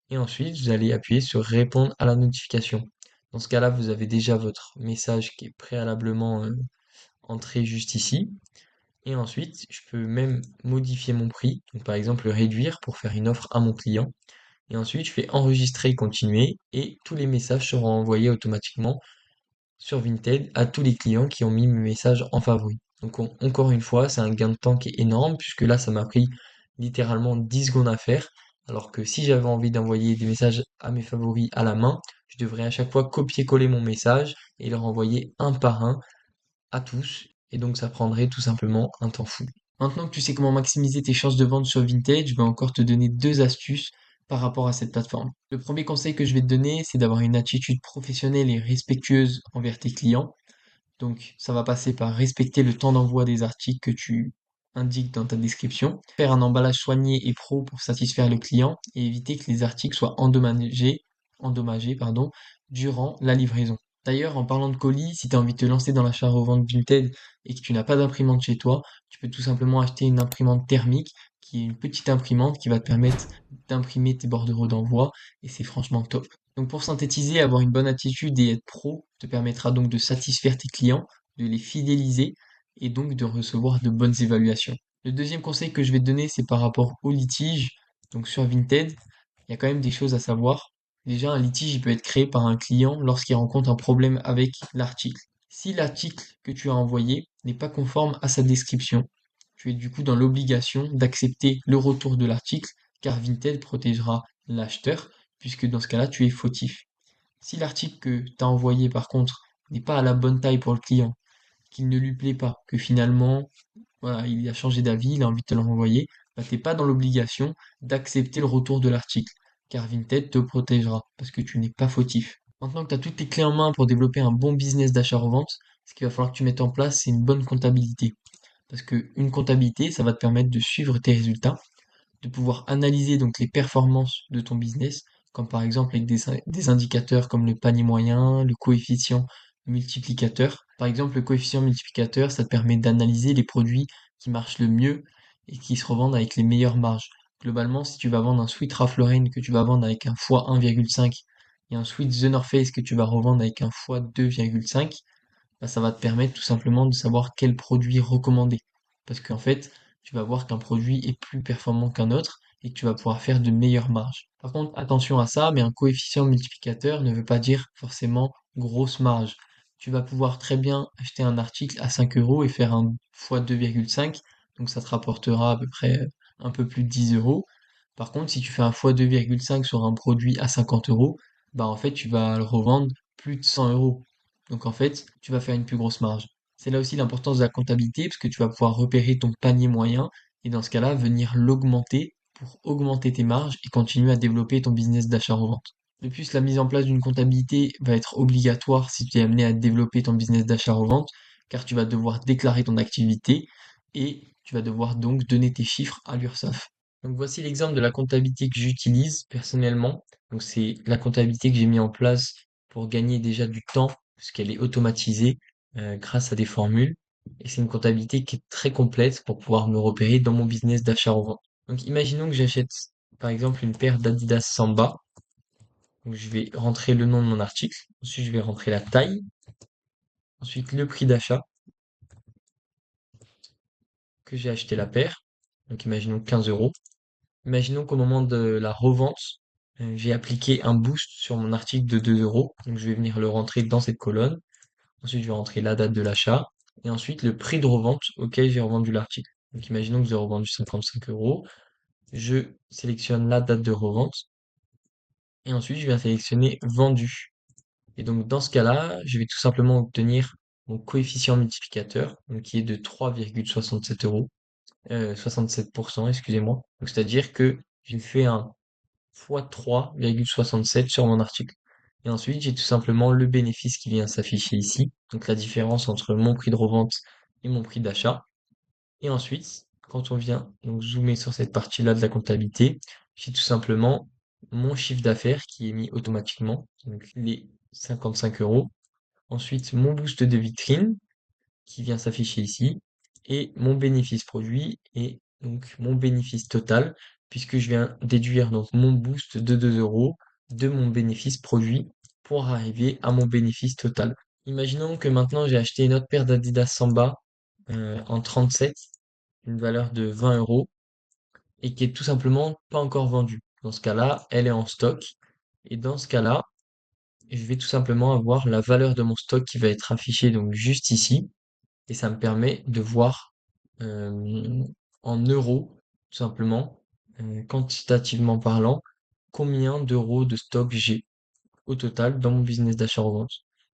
Et ensuite, vous allez appuyer sur répondre à la notification. Dans ce cas-là, vous avez déjà votre message qui est préalablement entré juste ici. Et ensuite, je peux même modifier mon prix, donc par exemple le réduire pour faire une offre à mon client. Et ensuite, je fais enregistrer et continuer et tous les messages seront envoyés automatiquement sur Vinted à tous les clients qui ont mis mes messages en favori. Donc encore une fois, c'est un gain de temps qui est énorme puisque là, ça m'a pris littéralement 10 secondes à faire. Alors que si j'avais envie d'envoyer des messages à mes favoris à la main, je devrais à chaque fois copier-coller mon message et le renvoyer un par un à tous. Et donc ça prendrait tout simplement un temps fou. Maintenant que tu sais comment maximiser tes chances de vente sur Vinted, je vais encore te donner deux astuces par rapport à cette plateforme. Le premier conseil que je vais te donner, c'est d'avoir une attitude professionnelle et respectueuse envers tes clients. Donc, ça va passer par respecter le temps d'envoi des articles que tu indiques dans ta description, faire un emballage soigné et pro pour satisfaire le client et éviter que les articles soient endommagés, pardon, durant la livraison. D'ailleurs, en parlant de colis, si tu as envie de te lancer dans l'achat-revente Vinted et que tu n'as pas d'imprimante chez toi, tu peux tout simplement acheter une imprimante thermique qui est une petite imprimante qui va te permettre d'imprimer tes bordereaux d'envoi et c'est franchement top. Donc pour synthétiser, avoir une bonne attitude et être pro te permettra donc de satisfaire tes clients, de les fidéliser et donc de recevoir de bonnes évaluations. Le deuxième conseil que je vais te donner, c'est par rapport au litige. Donc sur Vinted, il y a quand même des choses à savoir. Déjà, un litige, il peut être créé par un client lorsqu'il rencontre un problème avec l'article. Si l'article que tu as envoyé n'est pas conforme à sa description, tu es du coup dans l'obligation d'accepter le retour de l'article car Vinted protégera l'acheteur puisque dans ce cas-là, tu es fautif. Si l'article que tu as envoyé, par contre, n'est pas à la bonne taille pour le client, qu'il ne lui plaît pas, que finalement, voilà, il a changé d'avis, il a envie de te le renvoyer, bah, t'es pas dans l'obligation d'accepter le retour de l'article, car Vinted te protégera, parce que tu n'es pas fautif. Maintenant que tu as toutes les clés en main pour développer un bon business d'achat-revente, ce qu'il va falloir que tu mettes en place, c'est une bonne comptabilité. Parce que une comptabilité, ça va te permettre de suivre tes résultats, de pouvoir analyser donc les performances de ton business, comme par exemple avec des indicateurs comme le panier moyen, le coefficient multiplicateur. Par exemple, le coefficient multiplicateur, ça te permet d'analyser les produits qui marchent le mieux et qui se revendent avec les meilleures marges. Globalement, si tu vas vendre un sweat Ralph Lauren que tu vas vendre avec un x 1,5 et un sweat The North Face que tu vas revendre avec un x 2,5, bah, ça va te permettre tout simplement de savoir quel produit recommander. Parce qu'en fait, tu vas voir qu'un produit est plus performant qu'un autre et que tu vas pouvoir faire de meilleures marges. Par contre, attention à ça, mais un coefficient multiplicateur ne veut pas dire forcément grosse marge. Tu vas pouvoir très bien acheter un article à 5 euros et faire un x 2,5, donc ça te rapportera à peu près un peu plus de 10 euros. Par contre, si tu fais un x 2,5 sur un produit à 50 euros, bah en fait, tu vas le revendre plus de 100 euros. Donc en fait, tu vas faire une plus grosse marge. C'est là aussi l'importance de la comptabilité, parce que tu vas pouvoir repérer ton panier moyen et dans ce cas-là, venir l'augmenter pour augmenter tes marges et continuer à développer ton business d'achat-revente. De plus, la mise en place d'une comptabilité va être obligatoire si tu es amené à développer ton business d'achat-revente, car tu vas devoir déclarer ton activité et tu vas devoir donc donner tes chiffres à l'URSSAF. Donc voici l'exemple de la comptabilité que j'utilise personnellement. Donc c'est la comptabilité que j'ai mis en place pour gagner déjà du temps puisqu'elle est automatisée grâce à des formules. Et c'est une comptabilité qui est très complète pour pouvoir me repérer dans mon business d'achat-revente. Donc imaginons que j'achète par exemple une paire d'Adidas Samba. Donc je vais rentrer le nom de mon article. Ensuite je vais rentrer la taille. Ensuite le prix d'achat que j'ai acheté la paire. Donc imaginons 15 euros. Imaginons qu'au moment de la revente, j'ai appliqué un boost sur mon article de 2 euros. Donc je vais venir le rentrer dans cette colonne. Ensuite, je vais rentrer la date de l'achat et ensuite le prix de revente auquel j'ai revendu l'article. Donc, imaginons que j'ai revendu 55 euros. Je sélectionne la date de revente et ensuite je viens sélectionner vendu. Et donc, dans ce cas-là, je vais tout simplement obtenir mon coefficient multiplicateur, donc qui est de 3,67 euros, 67%, excusez-moi. Donc, c'est-à-dire que j'ai fait un fois 3,67 sur mon article. Et ensuite, j'ai tout simplement le bénéfice qui vient s'afficher ici, donc la différence entre mon prix de revente et mon prix d'achat. Et ensuite, quand on vient donc zoomer sur cette partie-là de la comptabilité, j'ai tout simplement mon chiffre d'affaires qui est mis automatiquement, donc les 55 euros. Ensuite, mon boost de vitrine qui vient s'afficher ici et mon bénéfice produit et donc mon bénéfice total, puisque je viens déduire donc mon boost de 2 euros de mon bénéfice produit pour arriver à mon bénéfice total. Imaginons que maintenant j'ai acheté une autre paire d'Adidas Samba en 37, une valeur de 20 euros, et qui est tout simplement pas encore vendue. Dans ce cas-là, elle est en stock, et dans ce cas-là, je vais tout simplement avoir la valeur de mon stock qui va être affichée donc juste ici, et ça me permet de voir euh, en euros, tout simplement, quantitativement parlant, combien d'euros de stock j'ai au total dans mon business d'achat-revente.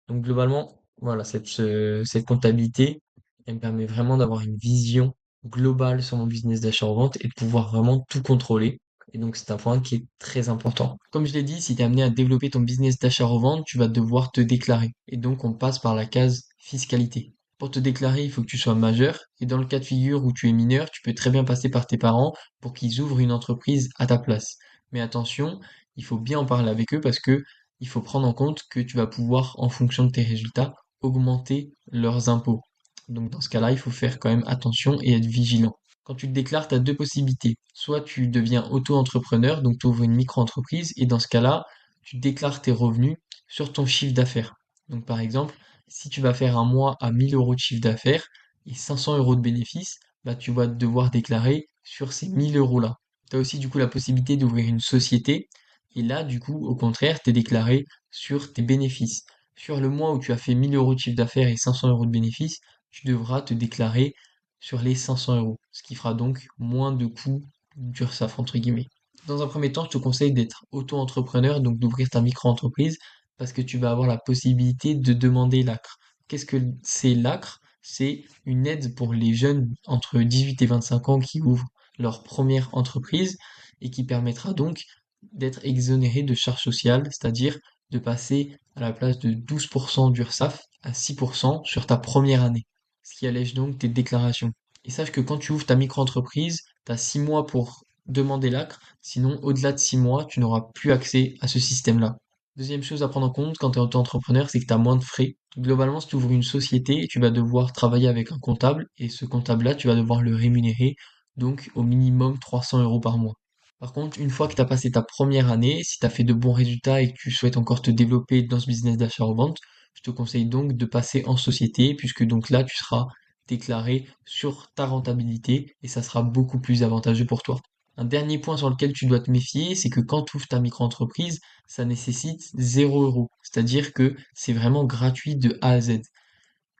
Donc globalement, voilà, cette comptabilité, elle me permet vraiment d'avoir une vision globale sur mon business d'achat-revente et de pouvoir vraiment tout contrôler. Et donc c'est un point qui est très important. Comme je l'ai dit, si tu es amené à développer ton business d'achat-revente, tu vas devoir te déclarer. Et donc on passe par la case fiscalité. Pour te déclarer, il faut que tu sois majeur. Et dans le cas de figure où tu es mineur, tu peux très bien passer par tes parents pour qu'ils ouvrent une entreprise à ta place. Mais attention, il faut bien en parler avec eux parce que il faut prendre en compte que tu vas pouvoir, en fonction de tes résultats, augmenter leurs impôts. Donc dans ce cas-là, il faut faire quand même attention et être vigilant. Quand tu te déclares, tu as deux possibilités. Soit tu deviens auto-entrepreneur, donc tu ouvres une micro-entreprise, et dans ce cas-là, tu déclares tes revenus sur ton chiffre d'affaires. Donc par exemple, si tu vas faire un mois à 1000 euros de chiffre d'affaires et 500 euros de bénéfices, bah, tu vas devoir déclarer sur ces 1000 euros-là. Tu as aussi du coup la possibilité d'ouvrir une société et là, du coup, au contraire, tu es déclaré sur tes bénéfices. Sur le mois où tu as fait 1000 euros de chiffre d'affaires et 500 euros de bénéfices, tu devras te déclarer sur les 500 euros, ce qui fera donc moins de coûts d'URSSAF, entre guillemets. Dans un premier temps, je te conseille d'être auto-entrepreneur, donc d'ouvrir ta micro-entreprise, parce que tu vas avoir la possibilité de demander l'ACRE. Qu'est-ce que c'est l'ACRE? C'est une aide pour les jeunes entre 18 et 25 ans qui ouvrent leur première entreprise et qui permettra donc d'être exonéré de charges sociales, c'est-à-dire de passer à la place de 12% d'URSSAF à 6% sur ta première année, ce qui allège donc tes déclarations. Et sache que quand tu ouvres ta micro-entreprise, tu as 6 mois pour demander l'ACRE, sinon au-delà de 6 mois, tu n'auras plus accès à ce système-là. Deuxième chose à prendre en compte quand tu es auto-entrepreneur, c'est que tu as moins de frais. Globalement, si tu ouvres une société, tu vas devoir travailler avec un comptable et ce comptable-là, tu vas devoir le rémunérer donc au minimum 300 euros par mois. Par contre, une fois que tu as passé ta première année, si tu as fait de bons résultats et que tu souhaites encore te développer dans ce business d'achat-revente, je te conseille donc de passer en société, puisque donc là, tu seras déclaré sur ta rentabilité et ça sera beaucoup plus avantageux pour toi. Un dernier point sur lequel tu dois te méfier, c'est que quand tu ouvres ta micro-entreprise, ça nécessite 0 euros. C'est-à-dire que c'est vraiment gratuit de A à Z.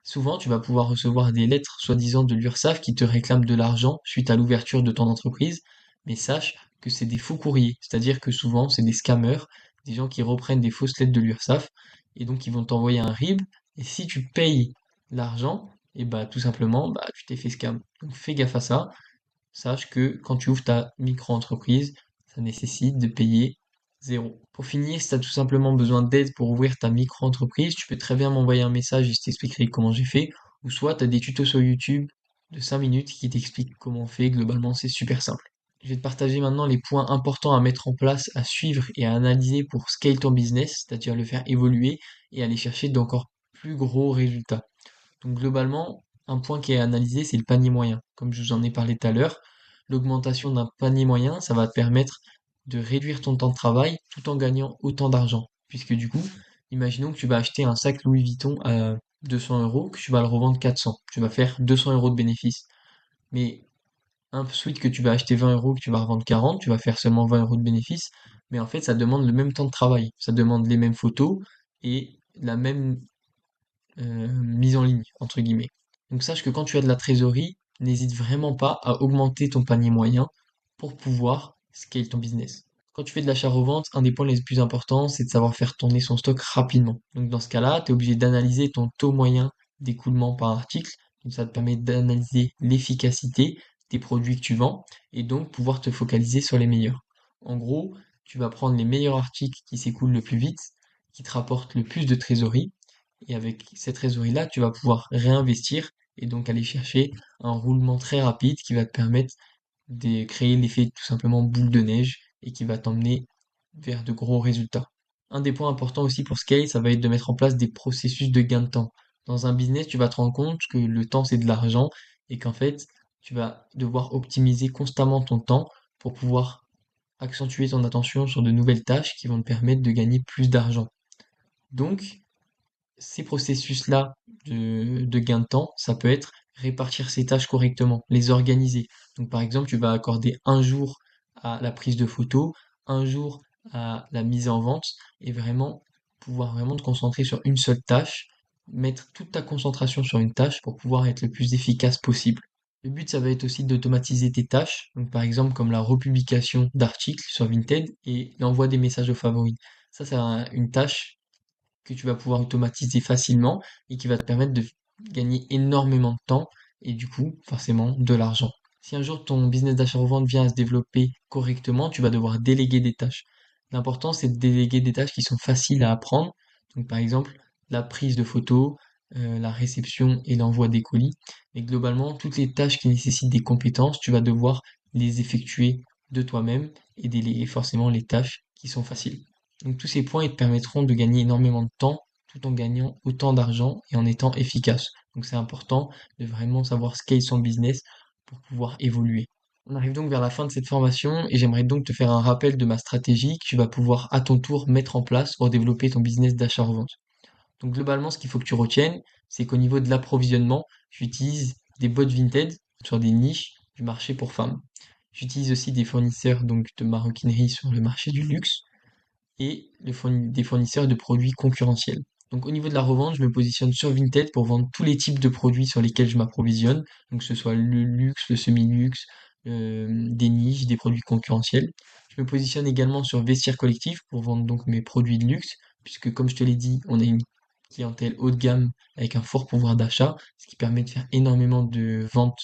Souvent, tu vas pouvoir recevoir des lettres soi-disant de l'URSSAF qui te réclament de l'argent suite à l'ouverture de ton entreprise, mais sache que c'est des faux courriers, c'est-à-dire que souvent c'est des scammers, des gens qui reprennent des fausses lettres de l'URSSAF et donc ils vont t'envoyer un RIB et si tu payes l'argent, et bah tout simplement bah tu t'es fait scam. Donc fais gaffe à ça, sache que quand tu ouvres ta micro-entreprise, ça nécessite de payer zéro. Pour finir, si tu as tout simplement besoin d'aide pour ouvrir ta micro-entreprise, tu peux très bien m'envoyer un message et je t'expliquerai comment j'ai fait. Ou soit tu as des tutos sur YouTube de 5 minutes qui t'expliquent comment on fait. Globalement, c'est super simple. Je vais te partager maintenant les points importants à mettre en place, à suivre et à analyser pour scale ton business, c'est-à-dire le faire évoluer et aller chercher d'encore plus gros résultats. Donc globalement, un point qui est analysé, c'est le panier moyen. Comme je vous en ai parlé tout à l'heure, l'augmentation d'un panier moyen, ça va te permettre de réduire ton temps de travail tout en gagnant autant d'argent. Puisque du coup, imaginons que tu vas acheter un sac Louis Vuitton à 200 euros, que tu vas le revendre 400. Tu vas faire 200 euros de bénéfice. Mais un sweat que tu vas acheter 20 euros, que tu vas revendre 40, tu vas faire seulement 20 euros de bénéfice. Mais en fait, ça demande le même temps de travail. Ça demande les mêmes photos et la même mise en ligne, entre guillemets. Donc sache que quand tu as de la trésorerie, n'hésite vraiment pas à augmenter ton panier moyen pour pouvoir scale ton business. Quand tu fais de l'achat-revente, un des points les plus importants, c'est de savoir faire tourner son stock rapidement. Donc dans ce cas-là, tu es obligé d'analyser ton taux moyen d'écoulement par article. Donc ça te permet d'analyser l'efficacité des produits que tu vends et donc pouvoir te focaliser sur les meilleurs. En gros, tu vas prendre les meilleurs articles qui s'écoulent le plus vite, qui te rapportent le plus de trésorerie et avec cette trésorerie-là, tu vas pouvoir réinvestir et donc aller chercher un roulement très rapide qui va te permettre de créer l'effet tout simplement boule de neige et qui va t'emmener vers de gros résultats. Un des points importants aussi pour Scale, ça va être de mettre en place des processus de gain de temps. Dans un business, tu vas te rendre compte que le temps, c'est de l'argent et qu'en fait, Tu vas devoir optimiser constamment ton temps pour pouvoir accentuer ton attention sur de nouvelles tâches qui vont te permettre de gagner plus d'argent. Donc, ces processus-là de gain de temps, ça peut être répartir ces tâches correctement, les organiser. Donc, par exemple, tu vas accorder un jour à la prise de photos, un jour à la mise en vente, et vraiment pouvoir vraiment te concentrer sur une seule tâche, mettre toute ta concentration sur une tâche pour pouvoir être le plus efficace possible. Le but, ça va être aussi d'automatiser tes tâches, donc par exemple comme la republication d'articles sur Vinted et l'envoi des messages aux favoris. Ça, c'est une tâche que tu vas pouvoir automatiser facilement et qui va te permettre de gagner énormément de temps et du coup, forcément, de l'argent. Si un jour ton business d'achat-revente vient à se développer correctement, tu vas devoir déléguer des tâches. L'important, c'est de déléguer des tâches qui sont faciles à apprendre. Donc, par exemple, la prise de photos, la réception et l'envoi des colis. Mais globalement, toutes les tâches qui nécessitent des compétences, tu vas devoir les effectuer de toi-même et déléguer forcément les tâches qui sont faciles. Donc tous ces points, ils te permettront de gagner énormément de temps tout en gagnant autant d'argent et en étant efficace. Donc c'est important de vraiment savoir scale son business pour pouvoir évoluer. On arrive donc vers la fin de cette formation et j'aimerais donc te faire un rappel de ma stratégie que tu vas pouvoir à ton tour mettre en place pour développer ton business d'achat-revente. Donc globalement, ce qu'il faut que tu retiennes, c'est qu'au niveau de l'approvisionnement, j'utilise des bots Vinted sur des niches du marché pour femmes. J'utilise aussi des fournisseurs donc de maroquinerie sur le marché du luxe et des fournisseurs de produits concurrentiels. Donc au niveau de la revente, je me positionne sur Vinted pour vendre tous les types de produits sur lesquels je m'approvisionne, donc que ce soit le luxe, le semi-luxe, des niches, des produits concurrentiels. Je me positionne également sur Vestiaire Collectif pour vendre donc mes produits de luxe, puisque comme je te l'ai dit, on a une clientèle haut de gamme avec un fort pouvoir d'achat, ce qui permet de faire énormément de ventes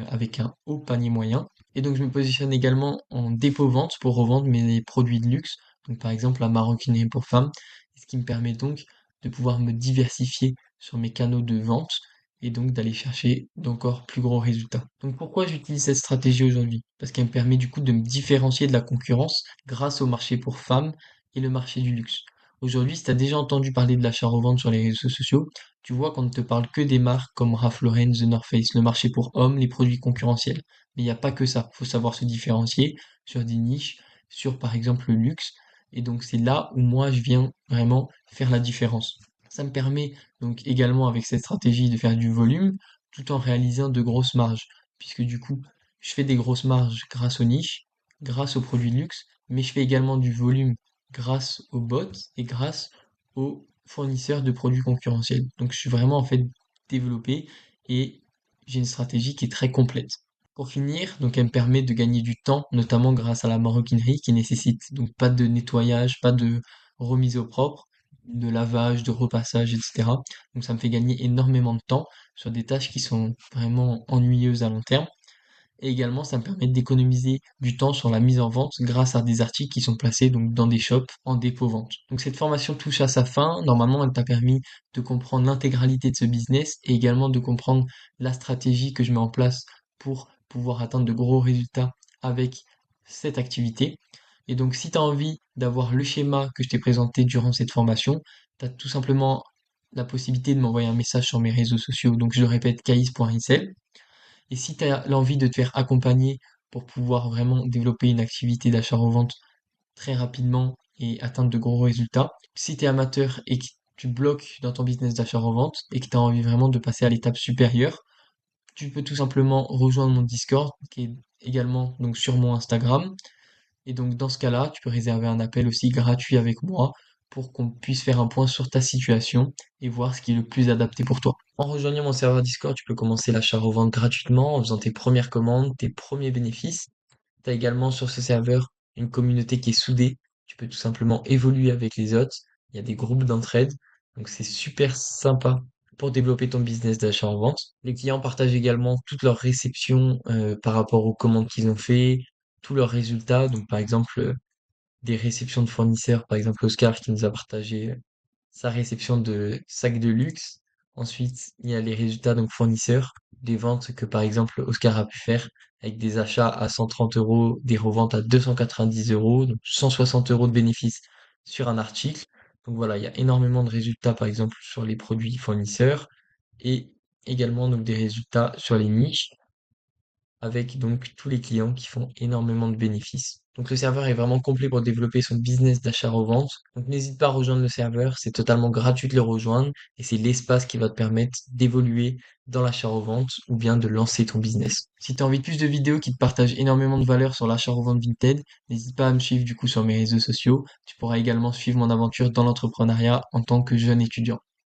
avec un haut panier moyen. Et donc je me positionne également en dépôt-vente pour revendre mes produits de luxe, donc par exemple la maroquinerie pour femmes, ce qui me permet donc de pouvoir me diversifier sur mes canaux de vente et donc d'aller chercher d'encore plus gros résultats. Donc pourquoi j'utilise cette stratégie aujourd'hui? Parce qu'elle me permet du coup de me différencier de la concurrence grâce au marché pour femmes et le marché du luxe. Aujourd'hui, si tu as déjà entendu parler de l'achat-revente sur les réseaux sociaux, tu vois qu'on ne te parle que des marques comme Ralph Lauren, The North Face, le marché pour hommes, les produits concurrentiels. Mais il n'y a pas que ça. Il faut savoir se différencier sur des niches, sur par exemple le luxe. Et donc c'est là où moi je viens vraiment faire la différence. Ça me permet donc également avec cette stratégie de faire du volume tout en réalisant de grosses marges. Puisque du coup, je fais des grosses marges grâce aux niches, grâce aux produits de luxe, mais je fais également du volume grâce aux bots et grâce aux fournisseurs de produits concurrentiels. Donc je suis vraiment en fait développé et j'ai une stratégie qui est très complète. Pour finir, donc elle me permet de gagner du temps, notamment grâce à la maroquinerie qui nécessite donc pas de nettoyage, pas de remise au propre, de lavage, de repassage, etc. Donc ça me fait gagner énormément de temps sur des tâches qui sont vraiment ennuyeuses à long terme. Et également, ça me permet d'économiser du temps sur la mise en vente grâce à des articles qui sont placés donc dans des shops en dépôt-vente. Donc cette formation touche à sa fin. Normalement, elle t'a permis de comprendre l'intégralité de ce business et également de comprendre la stratégie que je mets en place pour pouvoir atteindre de gros résultats avec cette activité. Et donc, si tu as envie d'avoir le schéma que je t'ai présenté durant cette formation, tu as tout simplement la possibilité de m'envoyer un message sur mes réseaux sociaux. Donc, je le répète, caïs.icel. Et si tu as l'envie de te faire accompagner pour pouvoir vraiment développer une activité d'achat-revente très rapidement et atteindre de gros résultats, si tu es amateur et que tu bloques dans ton business d'achat-revente et que tu as envie vraiment de passer à l'étape supérieure, tu peux tout simplement rejoindre mon Discord qui est également donc sur mon Instagram. Et donc dans ce cas-là, tu peux réserver un appel aussi gratuit avec moi pour qu'on puisse faire un point sur ta situation et voir ce qui est le plus adapté pour toi. En rejoignant mon serveur Discord, tu peux commencer l'achat-revente gratuitement en faisant tes premières commandes, tes premiers bénéfices. Tu as également sur ce serveur une communauté qui est soudée. Tu peux tout simplement évoluer avec les autres. Il y a des groupes d'entraide. Donc c'est super sympa pour développer ton business d'achat en vente. Les clients partagent également toutes leurs réceptions par rapport aux commandes qu'ils ont fait, tous leurs résultats. Donc par exemple des réceptions de fournisseurs, par exemple Oscar qui nous a partagé sa réception de sacs de luxe. Ensuite, il y a les résultats donc fournisseurs, des ventes que par exemple Oscar a pu faire avec des achats à 130 euros, des reventes à 290 euros, donc 160 euros de bénéfices sur un article. Donc voilà, il y a énormément de résultats par exemple sur les produits fournisseurs et également donc des résultats sur les niches. avec donc tous les clients qui font énormément de bénéfices. Donc le serveur est vraiment complet pour développer son business d'achat-revente. Donc n'hésite pas à rejoindre le serveur, c'est totalement gratuit de le rejoindre et c'est l'espace qui va te permettre d'évoluer dans l'achat-revente ou bien de lancer ton business. Si tu as envie de plus de vidéos qui te partagent énormément de valeur sur l'achat-revente Vinted, n'hésite pas à me suivre du coup sur mes réseaux sociaux. Tu pourras également suivre mon aventure dans l'entrepreneuriat en tant que jeune étudiant.